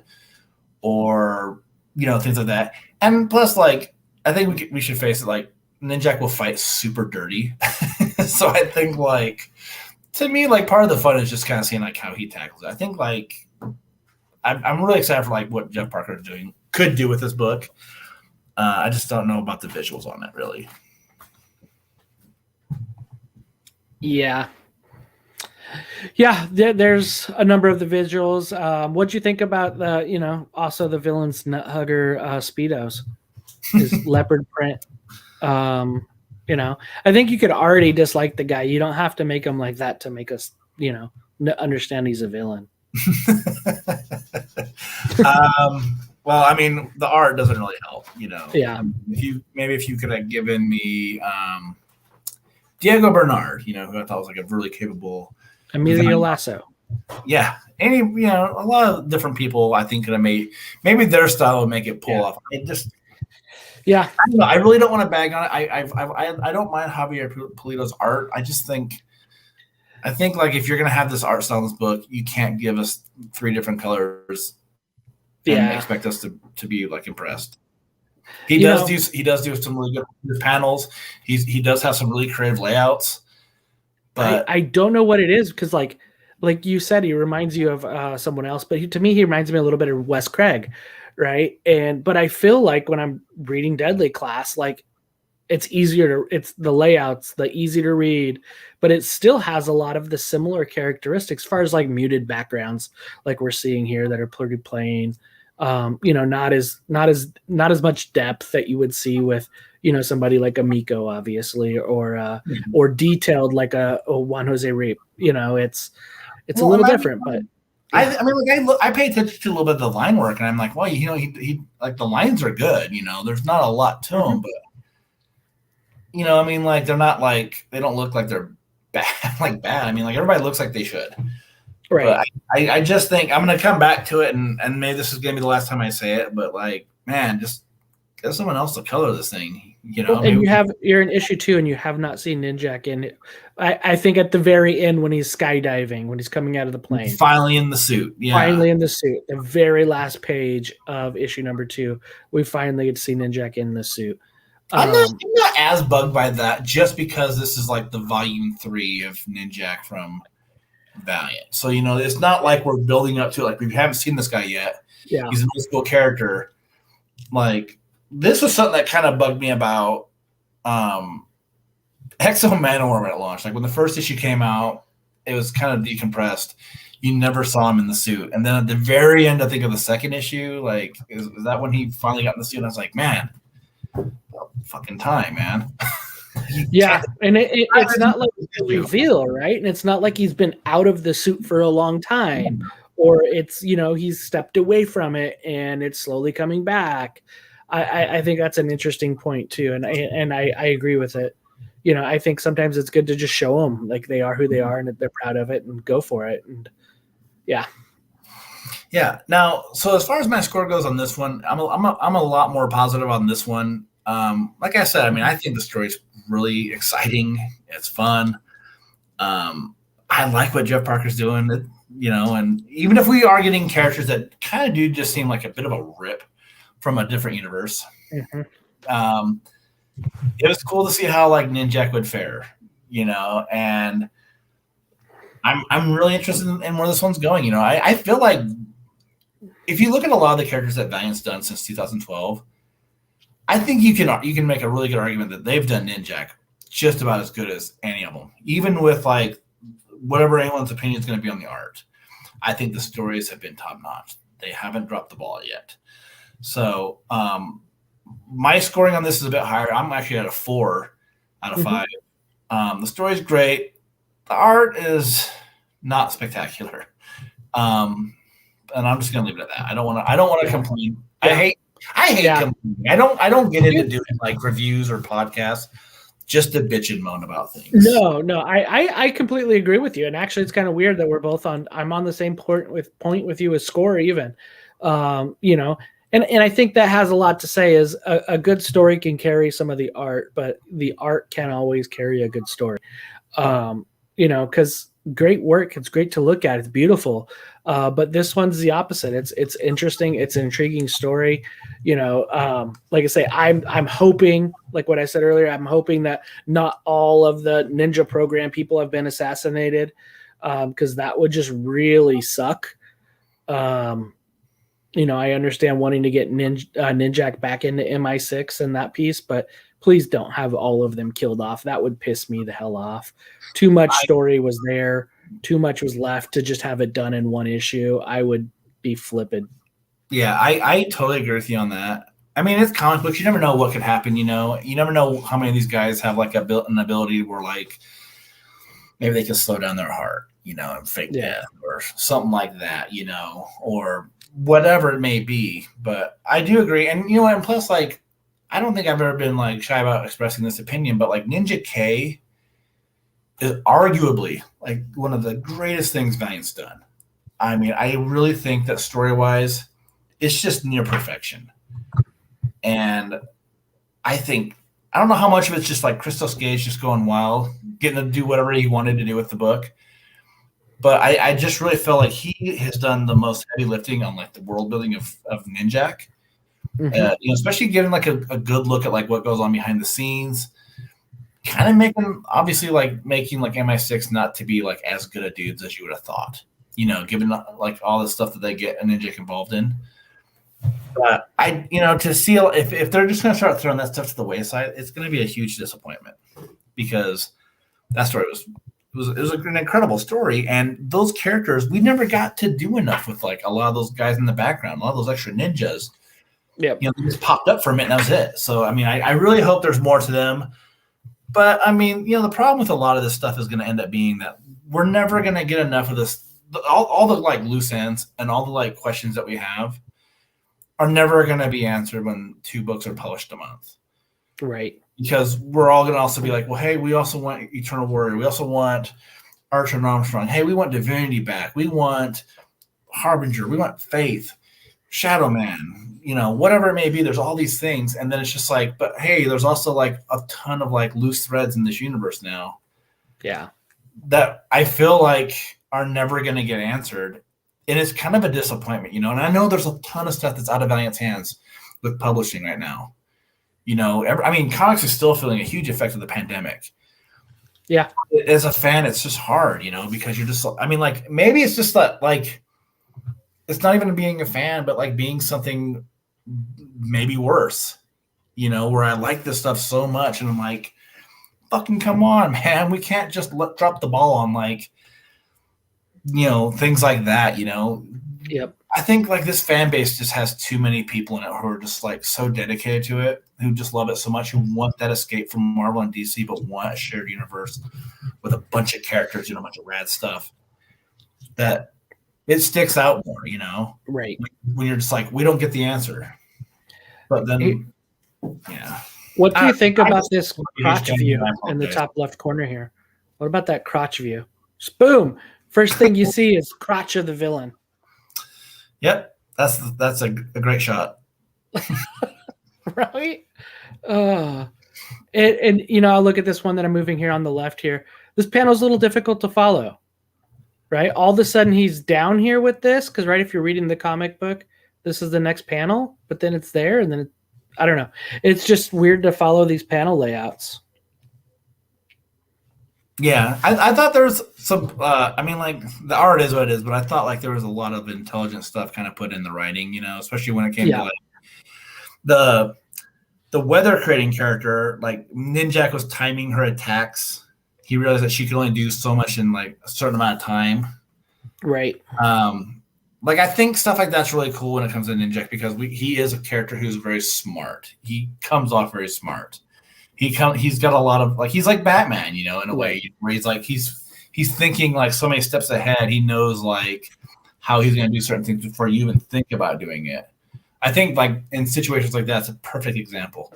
or, you know, things like that. And plus, like, I think we should face it, like, Ninjak will fight super dirty. So I think, like, to me, like, part of the fun is just kind of seeing, like, how he tackles it. I think, like, I'm really excited for like what Jeff Parker could do with this book. I just don't know about the visuals on it, really. Yeah. Yeah, there's a number of the visuals. What'd you think about the, also the villain's nut hugger Speedos, his leopard print? I think you could already dislike the guy. You don't have to make him like that to make us, understand he's a villain. Well, I mean, the art doesn't really help, Yeah. If you could have given me Diego Bernard, who I thought was like a really capable Emilio Laiso. Yeah. A lot of different people I think could have maybe their style would make it pull off. It just I really don't want to bag on it. I don't mind Javier Pulido's art. I think like if you're gonna have this art style in this book, you can't give us 3 different colors and expect us to be like impressed. He does do some really good panels. He does have some really creative layouts. But I don't know what it is because like you said, he reminds you of someone else, but to me he reminds me a little bit of Wes Craig, right? But I feel like when I'm reading Deadly Class, like it's the layouts, the easy to read, but it still has a lot of the similar characteristics as far as like muted backgrounds, like we're seeing here that are pretty plain. Not as much depth that you would see with somebody like a Miko, obviously, or detailed like a Juan Jose Reap. It's a little different, but I pay attention to a little bit of the line work, and I'm like, well, he like the lines are good. There's not a lot to them, but like they're not like they don't look like they're bad. I mean, like everybody looks like they should. Right. But I just think I'm going to come back to it, and maybe this is going to be the last time I say it, but like, man, just get someone else to color this thing, And you're in issue 2, and you have not seen Ninjak in it. I think at the very end when he's skydiving, when he's coming out of the plane, finally in the suit, the very last page of issue number 2, we finally get to see Ninjak in the suit. I'm not as bugged by that, just because this is like the volume 3 of Ninjak from Valiant. So, it's not like we're building up to it. Like we haven't seen this guy yet. Yeah. He's a middle school character. Like this was something that kind of bugged me about X-O Manowar when it launched. Like when the first issue came out, it was kind of decompressed. You never saw him in the suit. And then at the very end, I think of the second issue, like is that when he finally got in the suit? And I was like, man, fucking time, man. Yeah, and it's not like a reveal, right? And it's not like he's been out of the suit for a long time, or it's he's stepped away from it and it's slowly coming back. I think that's an interesting point too, and I agree with it. I think sometimes it's good to just show them like they are who they are and that they're proud of it and go for it. And yeah. Now, so as far as my score goes on this one, I'm a lot more positive on this one. Like I said, I mean, I think the story's really exciting. It's fun. I like what Jeff Parker's doing, and even if we are getting characters that kind of do just seem like a bit of a rip from a different universe, it was cool to see how like Ninjak would fare, and I'm really interested in where this one's going. I feel like if you look at a lot of the characters that Valiant's done since 2012, I think you can make a really good argument that they've done Ninjak just about as good as any of them, even with like whatever anyone's opinion is going to be on the art. I think the stories have been top notch. They haven't dropped the ball yet. So my scoring on this is a bit higher. I'm actually at a 4 out of 5. The story's great. The art is not spectacular. And I'm just going to leave it at that. I don't want to complain. I hate complaining. I don't get into doing like reviews or podcasts just to bitch and moan about things. No, I completely agree with you. And actually, it's kind of weird that we're both I'm on the same point with you as score even. And I think that has a lot to say. Is a good story can carry some of the art, but the art can't always carry a good story. Because great work, it's great to look at, it's beautiful. But this one's the opposite. It's interesting. It's an intriguing story. Like I say, I'm hoping, like what I said earlier, I'm hoping that not all of the Ninja program people have been assassinated, because that would just really suck. I understand wanting to get Ninjak back into MI6 and that piece, but please don't have all of them killed off. That would piss me the hell off. Too much story was there. Too much was left to just have it done in one issue. I would be flippant. Yeah, I totally agree with you on that. I mean, it's comic books. You never know what could happen, you never know how many of these guys have like an ability where like maybe they can slow down their heart, and fake death or something like that, or whatever it may be. But I do agree. And and plus, like, I don't think I've ever been like shy about expressing this opinion, but like Ninja K is arguably like one of the greatest things Valiant's done. I mean, I really think that story-wise, it's just near perfection. And I don't know how much of it's just like Christos Gage just going wild, getting to do whatever he wanted to do with the book. But I just really feel like he has done the most heavy lifting on like the world building of Ninjak. Mm-hmm. Especially giving like a good look at like what goes on behind the scenes. Kind of making like MI6 not to be like as good at dudes as you would have thought. Given like all the stuff that they get a Ninjak involved in. But to see if they're just going to start throwing that stuff to the wayside, it's going to be a huge disappointment because that story was an incredible story, and those characters we never got to do enough with like a lot of those guys in the background, a lot of those extra ninjas. Yeah, they just popped up for a minute and that was it. So I mean, I really hope there's more to them. But I mean, the problem with a lot of this stuff is going to end up being that we're never going to get enough of this. All the like loose ends and all the like questions that we have are never going to be answered when 2 books are published a month. Right. Because we're all going to also be like, well, hey, we also want Eternal Warrior. We also want Archer and Armstrong. Hey, we want Divinity back. We want Harbinger. We want Faith, Shadow Man, whatever it may be. There's all these things. And then it's just like, but hey, there's also like a ton of like loose threads in this universe now. Yeah. That I feel like are never going to get answered. And it's kind of a disappointment, and I know there's a ton of stuff that's out of Valiant's hands with publishing right now. Comics is still feeling a huge effect of the pandemic. Yeah. As a fan, it's just hard, because you're just, maybe it's just that, like, it's not even being a fan, but like being something maybe worse, where I like this stuff so much. And I'm like, fucking come on, man. We can't just drop the ball on like, things like that, Yep. I think like this fan base just has too many people in it who are just like so dedicated to it, who just love it so much, who want that escape from Marvel and DC, but want a shared universe with a bunch of characters and a bunch of rad stuff that it sticks out more, Right. When you're just like, we don't get the answer. But then, yeah. What do you think about this crotch view in the top left corner here? What about that crotch view? Just boom. First thing you see is crotch of the villain. Yep, that's a great shot. Right? And I look at this one that I'm moving here on the left here. This panel's a little difficult to follow, right? All of a sudden he's down here with this because, right, if you're reading the comic book, this is the next panel, but then it's there, and then I don't know. It's just weird to follow these panel layouts. Yeah, I thought there was some. The art is what it is, but I thought like there was a lot of intelligent stuff kind of put in the writing, especially when it came to like the weather creating character. Like Ninjak was timing her attacks. He realized that she could only do so much in like a certain amount of time. Right. I think stuff like that's really cool when it comes to Ninjak because he is a character who's very smart. He comes off very smart. He's got a lot of like he's like Batman, in a way where he's like he's thinking like so many steps ahead. He knows like how he's going to do certain things before you even think about doing it. I think like in situations like that, it's a perfect example.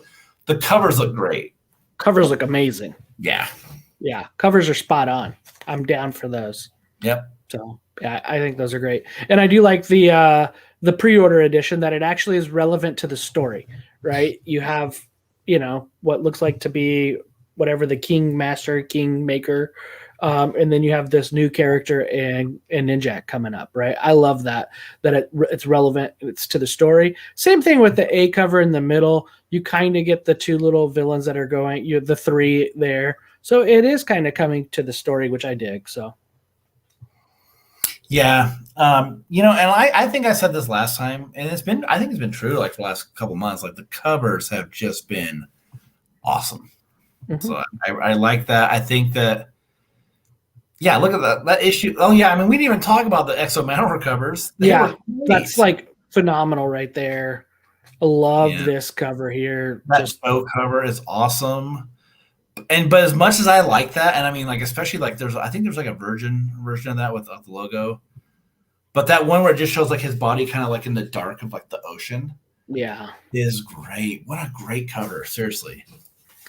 The covers look great. Covers look amazing. Yeah. Yeah. Covers are spot on. I'm down for those. Yep. So yeah, I think those are great. And I do like the pre-order edition that it actually is relevant to the story, right? You have, what looks like to be whatever the king maker. And then you have this new character and Ninjak coming up, right? I love that it's relevant. It's to the story. Same thing with the A cover in the middle. You kind of get the 2 little villains that are going, the 3 there. So it is kind of coming to the story, which I dig. So. Yeah. You know, and I think I said this last time, and I think it's been true like for the last couple months. Like the covers have just been awesome. Mm-hmm. So I like that. I think that, yeah, look at that issue. Oh yeah, I mean, we didn't even talk about the X-O Manowar covers. That's like phenomenal right there. I love this cover here. That boat cover is awesome. But as much as I like that, and I mean, like, especially like I think there's like a virgin version of that with the logo. But that one where it just shows like his body kind of like in the dark of like the ocean. Yeah. Is great. What a great cover. Seriously.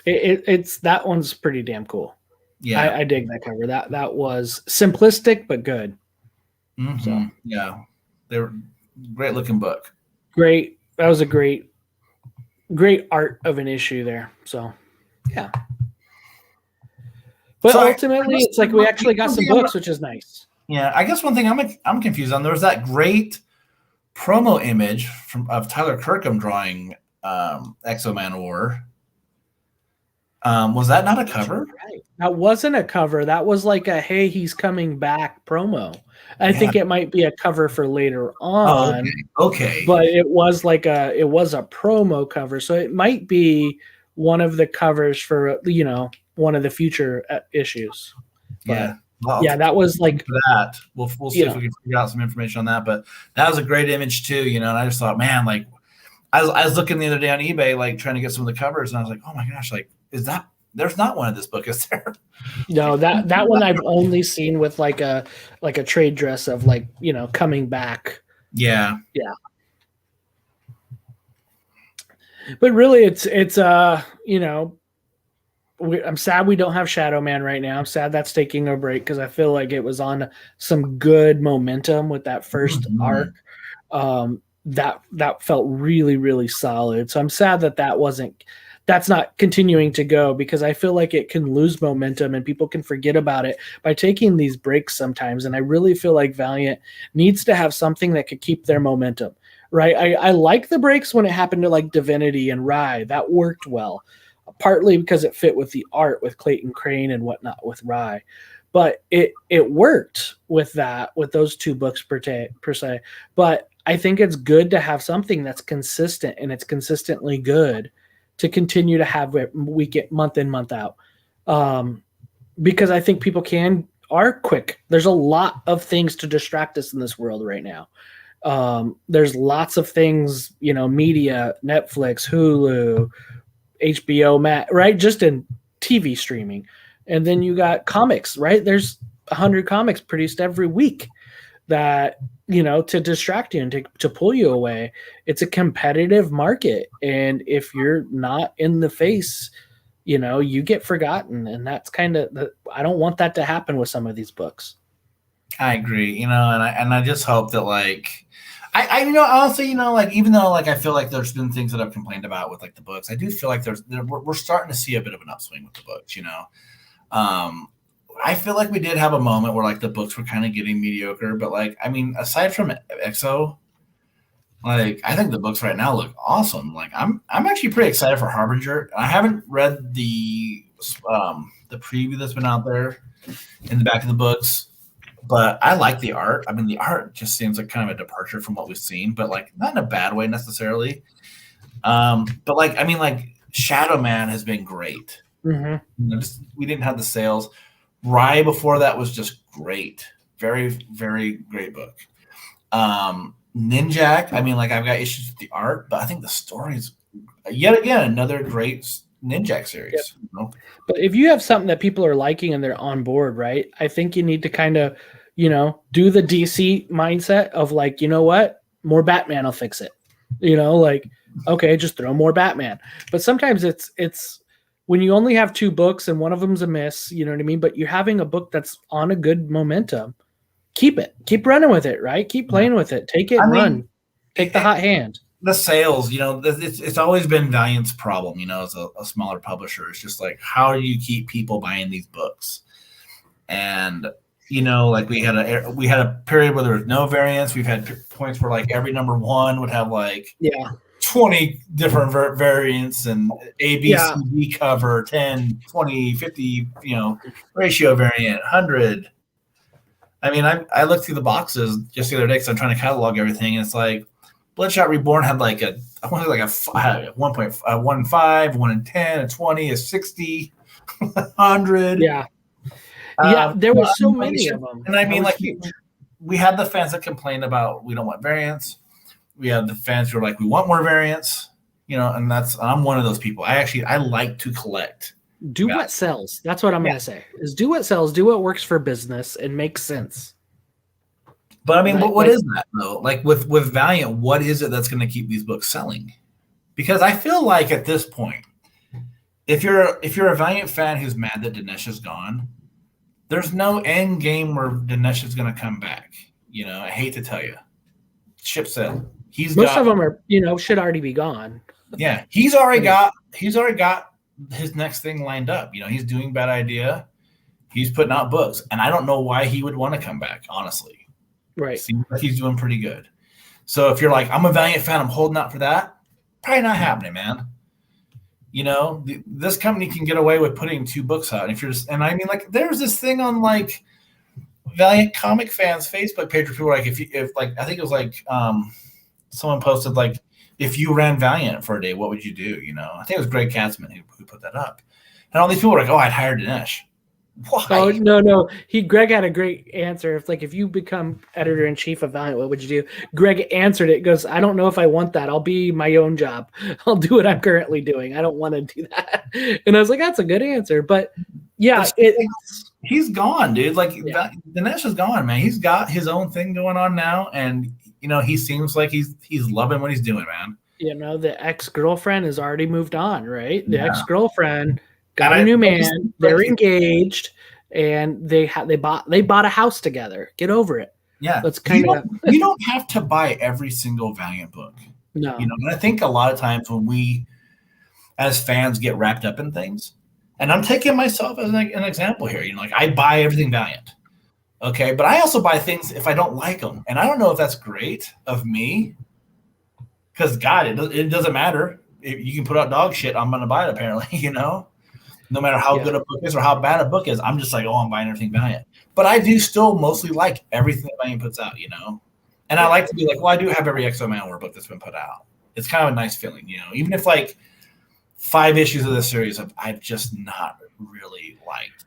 It's that one's pretty damn cool. Yeah. I dig that cover. That was simplistic but good. Mm-hmm. So yeah. They were great looking book. Great. That was a great art of an issue there. So yeah. But so ultimately it's like we actually got some books, which is nice. Yeah, I guess one thing I'm confused on, there was that great promo image of Tyler Kirkham drawing X-O Manowar. Was that not a cover? Right. That wasn't a cover. That was like a hey, he's coming back promo. I think it might be a cover for later on. Oh, okay. But it was like a promo cover, so it might be one of the covers for one of the future issues. Yeah. Well, yeah, that was like that. We'll see if we can figure out some information on that. But that was a great image too, and I just thought, man, like I was looking the other day on eBay, like trying to get some of the covers, and I was like, oh my gosh, like there's not one of this book, is there? No, that one I've only seen with like a trade dress of like coming back. Yeah. Yeah. But really, it's I'm sad we don't have Shadow Man right now. I'm sad that's taking a break because I feel like it was on some good momentum with that first arc. That felt really, really solid. So I'm sad that's not continuing to go because I feel like it can lose momentum and people can forget about it by taking these breaks sometimes. And I really feel like Valiant needs to have something that could keep their momentum, right? I like the breaks when it happened to like Divinity and Rye. That worked well. Partly because it fit with the art with Clayton Crane and whatnot with Rye. But it worked with those two books per se. But I think it's good to have something that's consistent and it's consistently good to continue to have it month in, month out. Because I think people are quick. There's a lot of things to distract us in this world right now. There's lots of things, media, Netflix, Hulu, HBO, right? Just in TV streaming. And then you got comics, right? There's 100 comics produced every week that, to distract you and to pull you away. It's a competitive market. And if you're not in the face, you get forgotten. And that's kind of, I don't want that to happen with some of these books. I agree, and I just hope that like, I honestly, like even though like I feel like there's been things that I've complained about with like the books, I do feel like we're starting to see a bit of an upswing with the books. I feel like we did have a moment where like the books were kind of getting mediocre, but like I mean, aside from X-O, like I think the books right now look awesome. Like I'm actually pretty excited for Harbinger. I haven't read the preview that's been out there in the back of the books. But I like the art. I mean, the art just seems like kind of a departure from what we've seen, but like not in a bad way necessarily. But like, I mean, like Shadow Man has been great. Mm-hmm. We didn't have the sales. Rye before that was just great. Very, very great book. Ninjak, I mean, like I've got issues with the art, but I think the story is yet again another great Ninjak series. Yep. But if you have something that people are liking and they're on board, right? I think you need to kind of, do the DC mindset of like, you know what? More Batman will fix it. Like, okay, just throw more Batman. But sometimes it's when you only have 2 books and one of them's a miss, you know what I mean? But you're having a book that's on a good momentum. Keep running with it, right? Keep playing with it. Take it and run. Take the hot hand. The sales, it's always been Valiant's problem, as a smaller publisher. It's just like, how do you keep people buying these books? And, like we had a period where there was no variants. We've had points where like every number 1 would have like 20 different variants and A, B, C, D cover, 10, 20, 50, ratio variant, 100. I mean, I looked through the boxes just the other day because I'm trying to catalog everything, and it's like Bloodshot Reborn had like a, I want to like a 1.15, 1 in 10, a 20, a 60, 100. Yeah. Yeah, there were so many animation. of them. And I mean, That was like, huge. we had the fans that complained about we don't want variants. We have the fans who are like, we want more variants, you know, and I'm one of those people. I like to collect. Do what sells. That's what I'm going to say. Is do what sells, do what works for business and makes sense. But I mean, what is that though? Like with Valiant, what is it that's going to keep these books selling? Because I feel like at this point, if you're a Valiant fan who's mad that Dinesh is gone, there's no end game where Dinesh is going to come back. You know, I hate to tell you, ship sailed. Most of them are, you know, should already be gone. Yeah, he's already got his next thing lined up. You know, he's doing Bad Idea. He's putting out books, and I don't know why he would want to come back. Honestly, right? Seems like he's doing pretty good. So if you're like, I'm a Valiant fan, I'm holding out for that. Probably not happening, man. You know, this company can get away with putting 2 books out. And if you're just, and I mean, like, there's this thing on like Valiant comic fans Facebook page where people are like, if like, I think it was like, someone posted like, if you ran Valiant for a day, what would you do? You know, I think it was Greg Katzman who put that up. And all these people were like, oh, I'd hire Dinesh. Why? Oh, no. Greg had a great answer. If you become editor-in-chief of Valiant, what would you do? Greg answered it, goes, I don't know if I want that. I'll be my own job. I'll do what I'm currently doing. I don't want to do that. And I was like, that's a good answer. But yeah, he's gone, dude. Like, Dinesh is gone, man. He's got his own thing going on now. And, you know, he seems like he's loving what he's doing, man. You know, the ex-girlfriend has already moved on, right? The ex-girlfriend got a new man. They're engaged, and they bought a house together. Get over it. Yeah, that's kind of. You don't have to buy every single Valiant book. No, you know. And I think a lot of times when we, as fans, get wrapped up in things, and I'm taking myself as an example here. You know, like I buy everything Valiant, okay, but I also buy things if I don't like them, and I don't know if that's great of me, because God, it doesn't matter. If you can put out dog shit, I'm going to buy it. Apparently, you know. No matter how good a book is or how bad a book is, I'm just like, oh, I'm buying everything Valiant. But I do still mostly like everything that Valiant puts out, you know? And I like to be like, well, I do have every X-O Manowar book that's been put out. It's kind of a nice feeling, you know? Even if like 5 issues of this series I've just not really liked.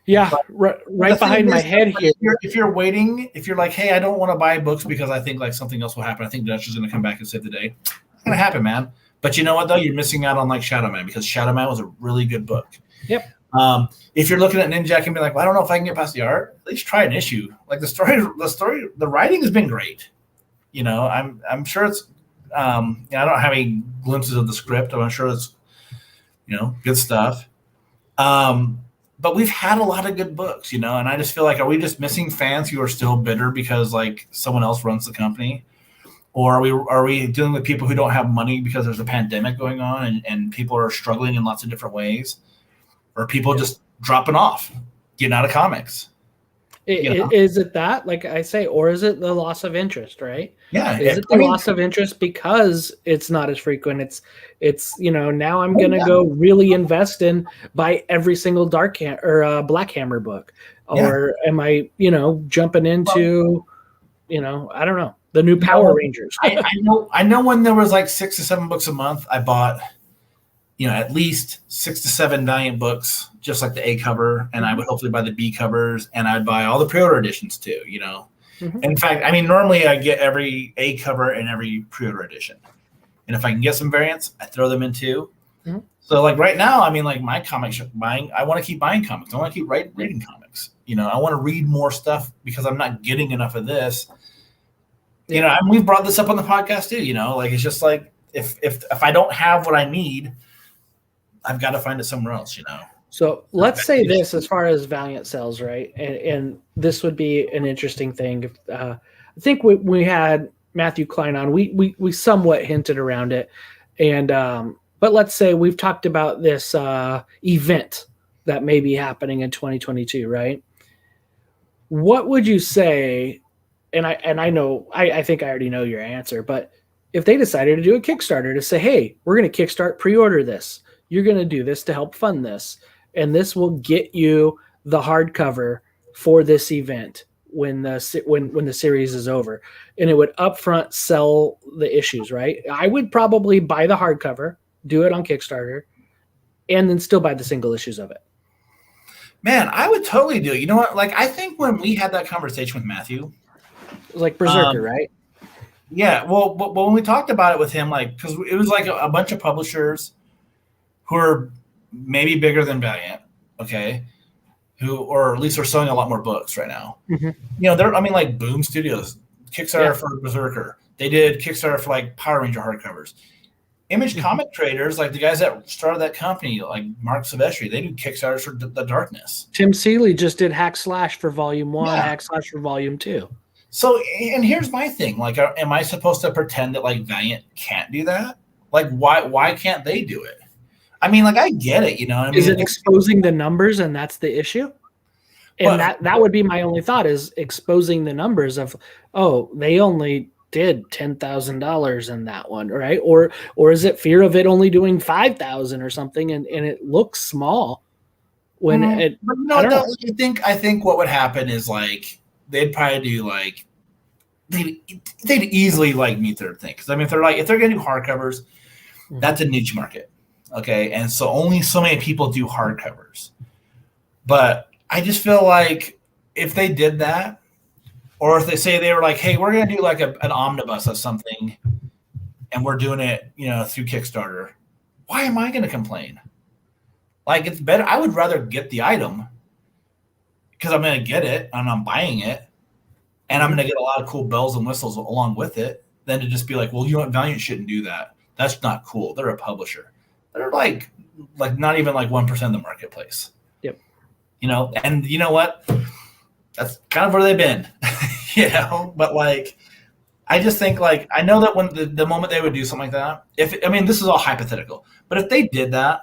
Yeah, right behind my head here. If you're waiting, if you're like, hey, I don't want to buy books because I think like something else will happen. I think Dutch is going to come back and save the day. It's going to happen, man. But you know what, though? You're missing out on, like, Shadow Man, because Shadow Man was a really good book. Yep. If you're looking at Ninjak and be like, well, I don't know if I can get past the art, at least try an issue. Like, the writing has been great. You know, I'm sure it's I don't have any glimpses of the script. I'm sure it's, you know, good stuff. But we've had a lot of good books, you know, and I just feel like, are we just missing fans who are still bitter because, like, someone else runs the company? Or are we dealing with people who don't have money because there's a pandemic going on and people are struggling in lots of different ways? Or people just dropping off, getting out of comics? Is it that, like I say, or is it the loss of interest, right? Yeah. Is it the loss of interest because it's not as frequent? It's you know, now I'm going to go really invest in buy every single Black Hammer book. Or am I, you know, jumping into, you know, I don't know. The new Power Rangers. I know when there was like 6 to 7 books a month, I bought, you know, at least 6 to 7 Valiant books, just like the A cover, and I would hopefully buy the B covers, and I'd buy all the pre-order editions too, you know. Mm-hmm. In fact, I mean, normally I get every A cover and every pre-order edition. And if I can get some variants, I throw them in too. Mm-hmm. So like right now, I mean, like my comics buying, I want to keep buying comics. I want to keep reading comics. You know, I want to read more stuff because I'm not getting enough of this. You know, and we've brought this up on the podcast too, you know, like it's just like if I don't have what I need, I've got to find it somewhere else, you know. So let's say this as far as Valiant sells, right? And this would be an interesting thing. I think we had Matthew Klein on. We somewhat hinted around it. And but let's say we've talked about this event that may be happening in 2022, right? What would you say? And I know I think I already know your answer, but if they decided to do a Kickstarter to say, hey, we're going to kickstart pre-order this, you're going to do this to help fund this, and this will get you the hardcover for this event, when the series is over, and it would upfront sell the issues. Right, I would probably buy the hardcover, do it on Kickstarter, and then still buy the single issues of it. Man, I would totally do it. You know what? Like, I think when we had that conversation with Matthew, it was like Berserker, right? Yeah, well, but when we talked about it with him, like, because it was like a bunch of publishers who are maybe bigger than Valiant, okay, or at least are selling a lot more books right now. Mm-hmm. Like Boom Studios, Kickstarter for Berserker. They did Kickstarter for like Power Ranger hardcovers. Image comic traders, like the guys that started that company, like Mark Silvestri, they do Kickstarters for The Darkness. Tim Seeley just did Hack Slash for Volume 1, Hack Slash for Volume 2. So, and here's my thing. Like, am I supposed to pretend that, like, Valiant can't do that? Like, why can't they do it? I mean, like, I get it, you know what I mean? Is it exposing the numbers and that's the issue? And that would be my only thought, is exposing the numbers of, oh, they only did $10,000 in that one, right? Or is it fear of it only doing 5,000 or something, and it looks small when it? But I think what would happen is, like, they'd probably do, like, they'd easily, like, meet their thing. Because I mean, if they're gonna do hardcovers, that's a niche market, okay? And so only so many people do hardcovers. But I just feel like if they did that, or if they say they were like, hey, we're going to do like an omnibus of something, and we're doing it, through Kickstarter, why am I going to complain? Like, it's better. I would rather get the item because I'm going to get it and I'm buying it, and I'm going to get a lot of cool bells and whistles along with it, than to just be like, well, you know what, Valiant shouldn't do that. That's not cool. They're a publisher. They're like not even like 1% of the marketplace. Yep. And you know what? That's kind of where they've been, but like, I just think, like, I know that when the moment they would do something like that, this is all hypothetical, but if they did that,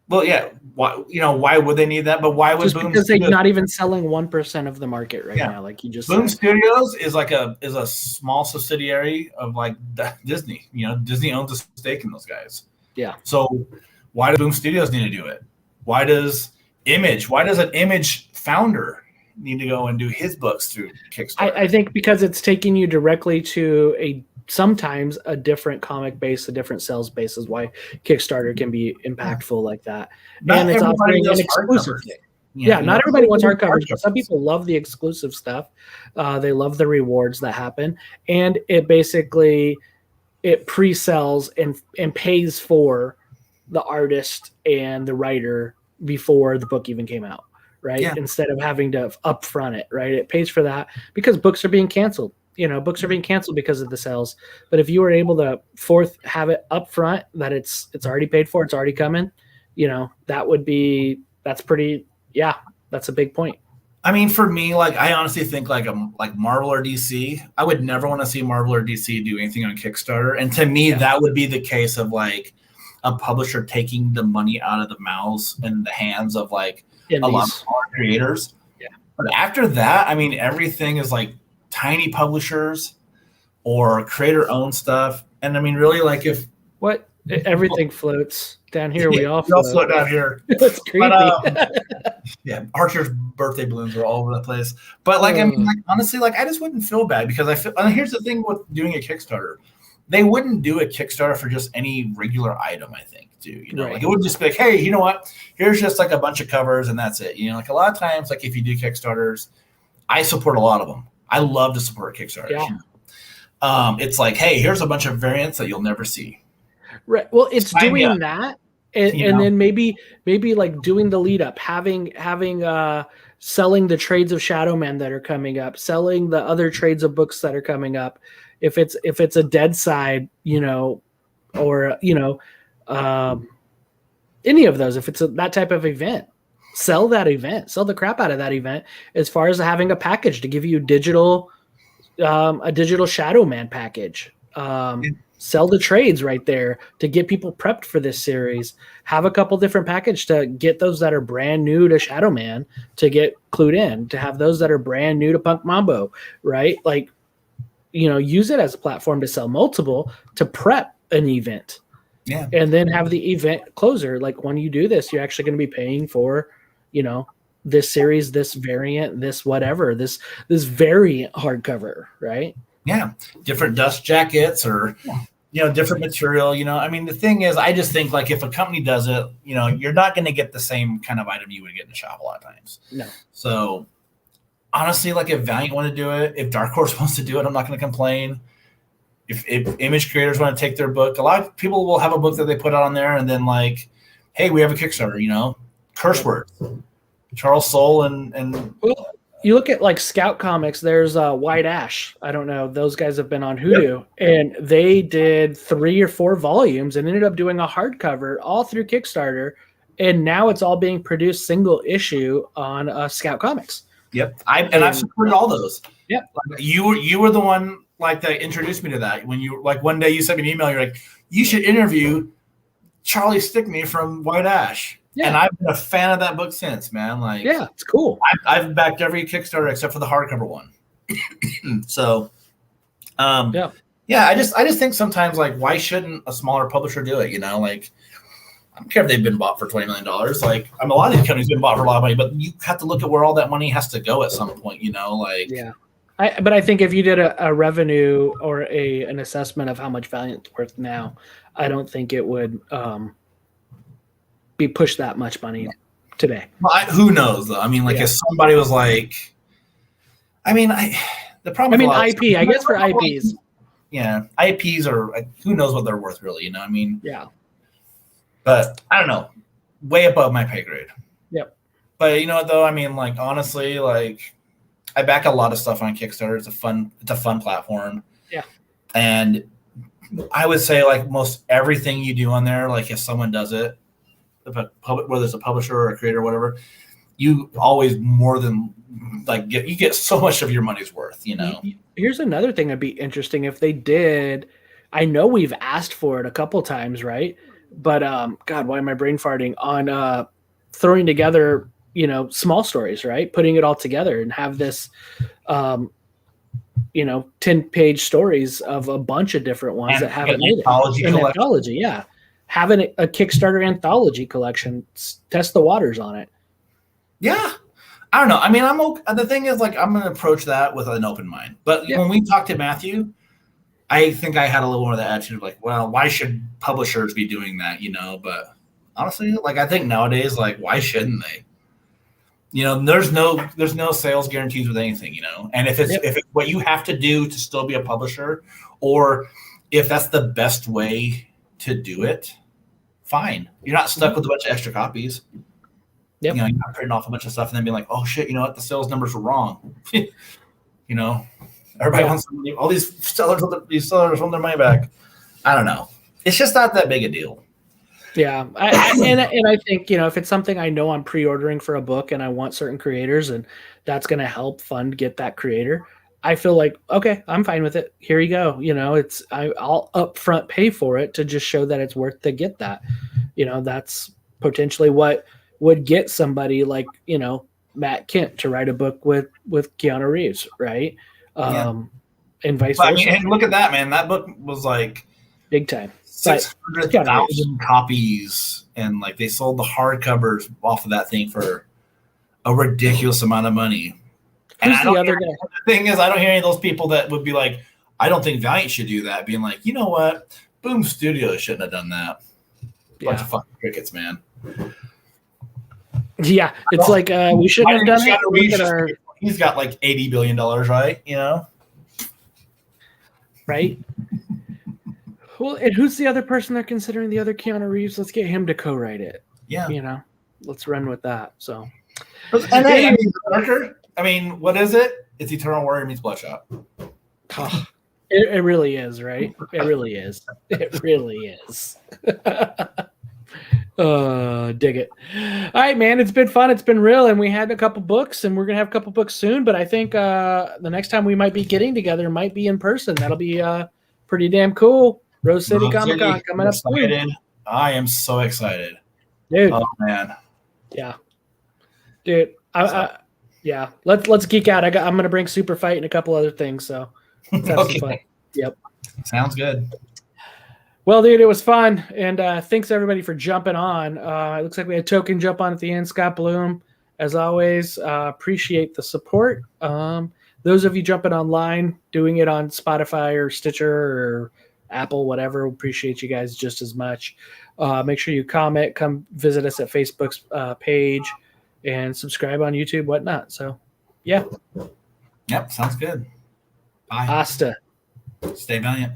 well, yeah, why would they need that? But why would just Boom because they're not even selling 1% of the market right now? Like you just Boom Studios is like a small subsidiary of like Disney. Disney owns a stake in those guys. Yeah. So why does Boom Studios need to do it? Why does an Image founder need to go and do his books through Kickstarter? I think because it's taking you directly to sometimes a different comic base, a different sales base, is why Kickstarter can be impactful like that. And it's offering an exclusive thing. Not everybody wants hardcovers, but some people love the exclusive stuff. They love the rewards that happen. And it basically, it pre-sells and pays for the artist and the writer before the book even came out, right? Yeah. Instead of having to upfront it, right? It pays for that because books are being canceled. Books are being canceled because of the sales. But if you were able to have it upfront, that it's already paid for, it's already coming, that's a big point. I mean, for me, like, I honestly think like Marvel or DC, I would never want to see Marvel or DC do anything on Kickstarter. And to me, that would be the case of like a publisher taking the money out of the mouths and the hands of like a lot of creators. Yeah. But after that, I mean, everything is like tiny publishers or creator owned stuff. And I mean, really, like everything floats down here. We all float down here. It's creepy. But, Archer's birthday balloons are all over the place. But like, I mean, like, honestly, like, I just wouldn't feel bad because and here's the thing with doing a Kickstarter. They wouldn't do a Kickstarter for just any regular item, I think, too. Right. Like, it would just be like, hey, you know what? Here's just like a bunch of covers and that's it. Like a lot of times, like if you do Kickstarters, I support a lot of them. I love to support Kickstarters. Yeah. It's like, hey, here's a bunch of variants that you'll never see. Right. Well, it's doing that, and then maybe like doing the lead up, having selling the trades of Shadow Man that are coming up, selling the other trades of books that are coming up. If it's a Dead Side, or any of those, if it's that type of event, sell that event, sell the crap out of that event. As far as having a package to give you a digital Shadow Man package, sell the trades right there to get people prepped for this series. Have a couple different packages to get those that are brand new to Shadow Man to get clued in. To have those that are brand new to Punk Mambo, right? Like, use it as a platform to sell multiple to prep an event. And then have the event closer. Like when you do this, you're actually going to be paying for, this series, this variant, this whatever, this variant hardcover, right? Yeah, different dust jackets or different material. I mean, the thing is, I just think like if a company does it, you're not going to get the same kind of item you would get in the shop a lot of times. No. So honestly, like if Valiant want to do it, if Dark Horse wants to do it, I'm not going to complain. If image creators want to take their book, a lot of people will have a book that they put out on there, and then like, hey, we have a Kickstarter. Curse words, Charles Soule and. Well, you look at like Scout Comics, there's White Ash. I don't know. Those guys have been on Hoodoo, and they did 3 or 4 volumes and ended up doing a hardcover all through Kickstarter. And now it's all being produced single issue on Scout Comics. Yep. I've supported all those. Yep. Like, you were the one like that introduced me to that. When you like one day you sent me an email, you're like, you should interview Charlie Stickney from White Ash. Yeah. And I've been a fan of that book since, man. Like, yeah, it's cool. I've backed every Kickstarter except for the hardcover one. So, yeah. I just think sometimes like, why shouldn't a smaller publisher do it? Like, I don't care if they've been bought for $20 million. Like, a lot of these companies have been bought for a lot of money, but you have to look at where all that money has to go at some point. Like, yeah. But I think if you did a revenue or an assessment of how much Valiant's worth now, I don't think it would. Be pushed that much money today. Well, who knows though? I mean, like if somebody was like, the problem. IP. I guess for IPs. Yeah, IPs are who knows what they're worth really. Yeah. But I don't know, way above my pay grade. Yep. But you know what though? I mean, like honestly, like I back a lot of stuff on Kickstarter. It's a fun platform. Yeah. And I would say like most everything you do on there, like if someone does it, whether it's a publisher or a creator or whatever, you always more than like you get so much of your money's worth. Here's another thing that'd be interesting if they did. I know we've asked for it a couple times, right? But God, why am I brain farting on throwing together, small stories, right? Putting it all together and have this, 10-page stories of a bunch of different ones that haven't made it. An anthology, yeah. Having a Kickstarter anthology collection, test the waters on it. Yeah. I don't know. I mean, the thing is like, I'm going to approach that with an open mind. But when we talked to Matthew, I think I had a little more of that attitude of like, well, why should publishers be doing that? But honestly, like, I think nowadays, like, why shouldn't they? There's no sales guarantees with anything, and if it's what you have to do to still be a publisher, or if that's the best way to do it, fine. You're not stuck with a bunch of extra copies. Yep. You're not printing off a bunch of stuff and then being like, oh shit, the sales numbers were wrong. Everybody wants all these sellers want their money back. I don't know. It's just not that big a deal. Yeah. I think, if it's something I know I'm pre-ordering for a book and I want certain creators and that's going to help fund get that creator, I feel like, okay, I'm fine with it. Here you go. I'll upfront pay for it to just show that it's worth to get that. That's potentially what would get somebody like, Matt Kent to write a book with Keanu Reeves, right? And vice versa. And look at that, man. That book was like big time. 600,000 copies, and like they sold the hardcovers off of that thing for a ridiculous amount of money. Who's the other guy? The thing is, I don't hear any of those people that would be like, I don't think Valiant should do that. Being like, you know what? Boom Studios shouldn't have done that. Bunch of fucking crickets, man. Yeah, it's like we shouldn't have done that. He's got like $80 billion, right? Right. Well, and who's the other person they're considering? The other Keanu Reeves. Let's get him to co-write it. Yeah. Let's run with that. So. And I mean, what is it? It's Eternal Warrior meets Bloodshot. Oh, it really is, right? It really is. It really is. Dig it. All right, man. It's been fun. It's been real, and we had a couple books, and we're gonna have a couple books soon. But I think the next time we might be getting together might be in person. That'll be pretty damn cool. Rose City Comic Con coming up soon. I am so excited, dude. Oh man. Yeah, dude. Yeah. Let's geek out. I'm gonna bring Super Fight and a couple other things. So let's have some fun. Yep. Sounds good. Well, dude, it was fun, and thanks everybody for jumping on. It looks like we had Token jump on at the end, Scott Bloom, as always, appreciate the support. Those of you jumping online, doing it on Spotify or Stitcher or Apple, whatever, appreciate you guys just as much. Make sure you comment, come visit us at Facebook's page, and subscribe on YouTube, whatnot. So, yeah. Yep, sounds good. Bye. Hasta. Stay valiant.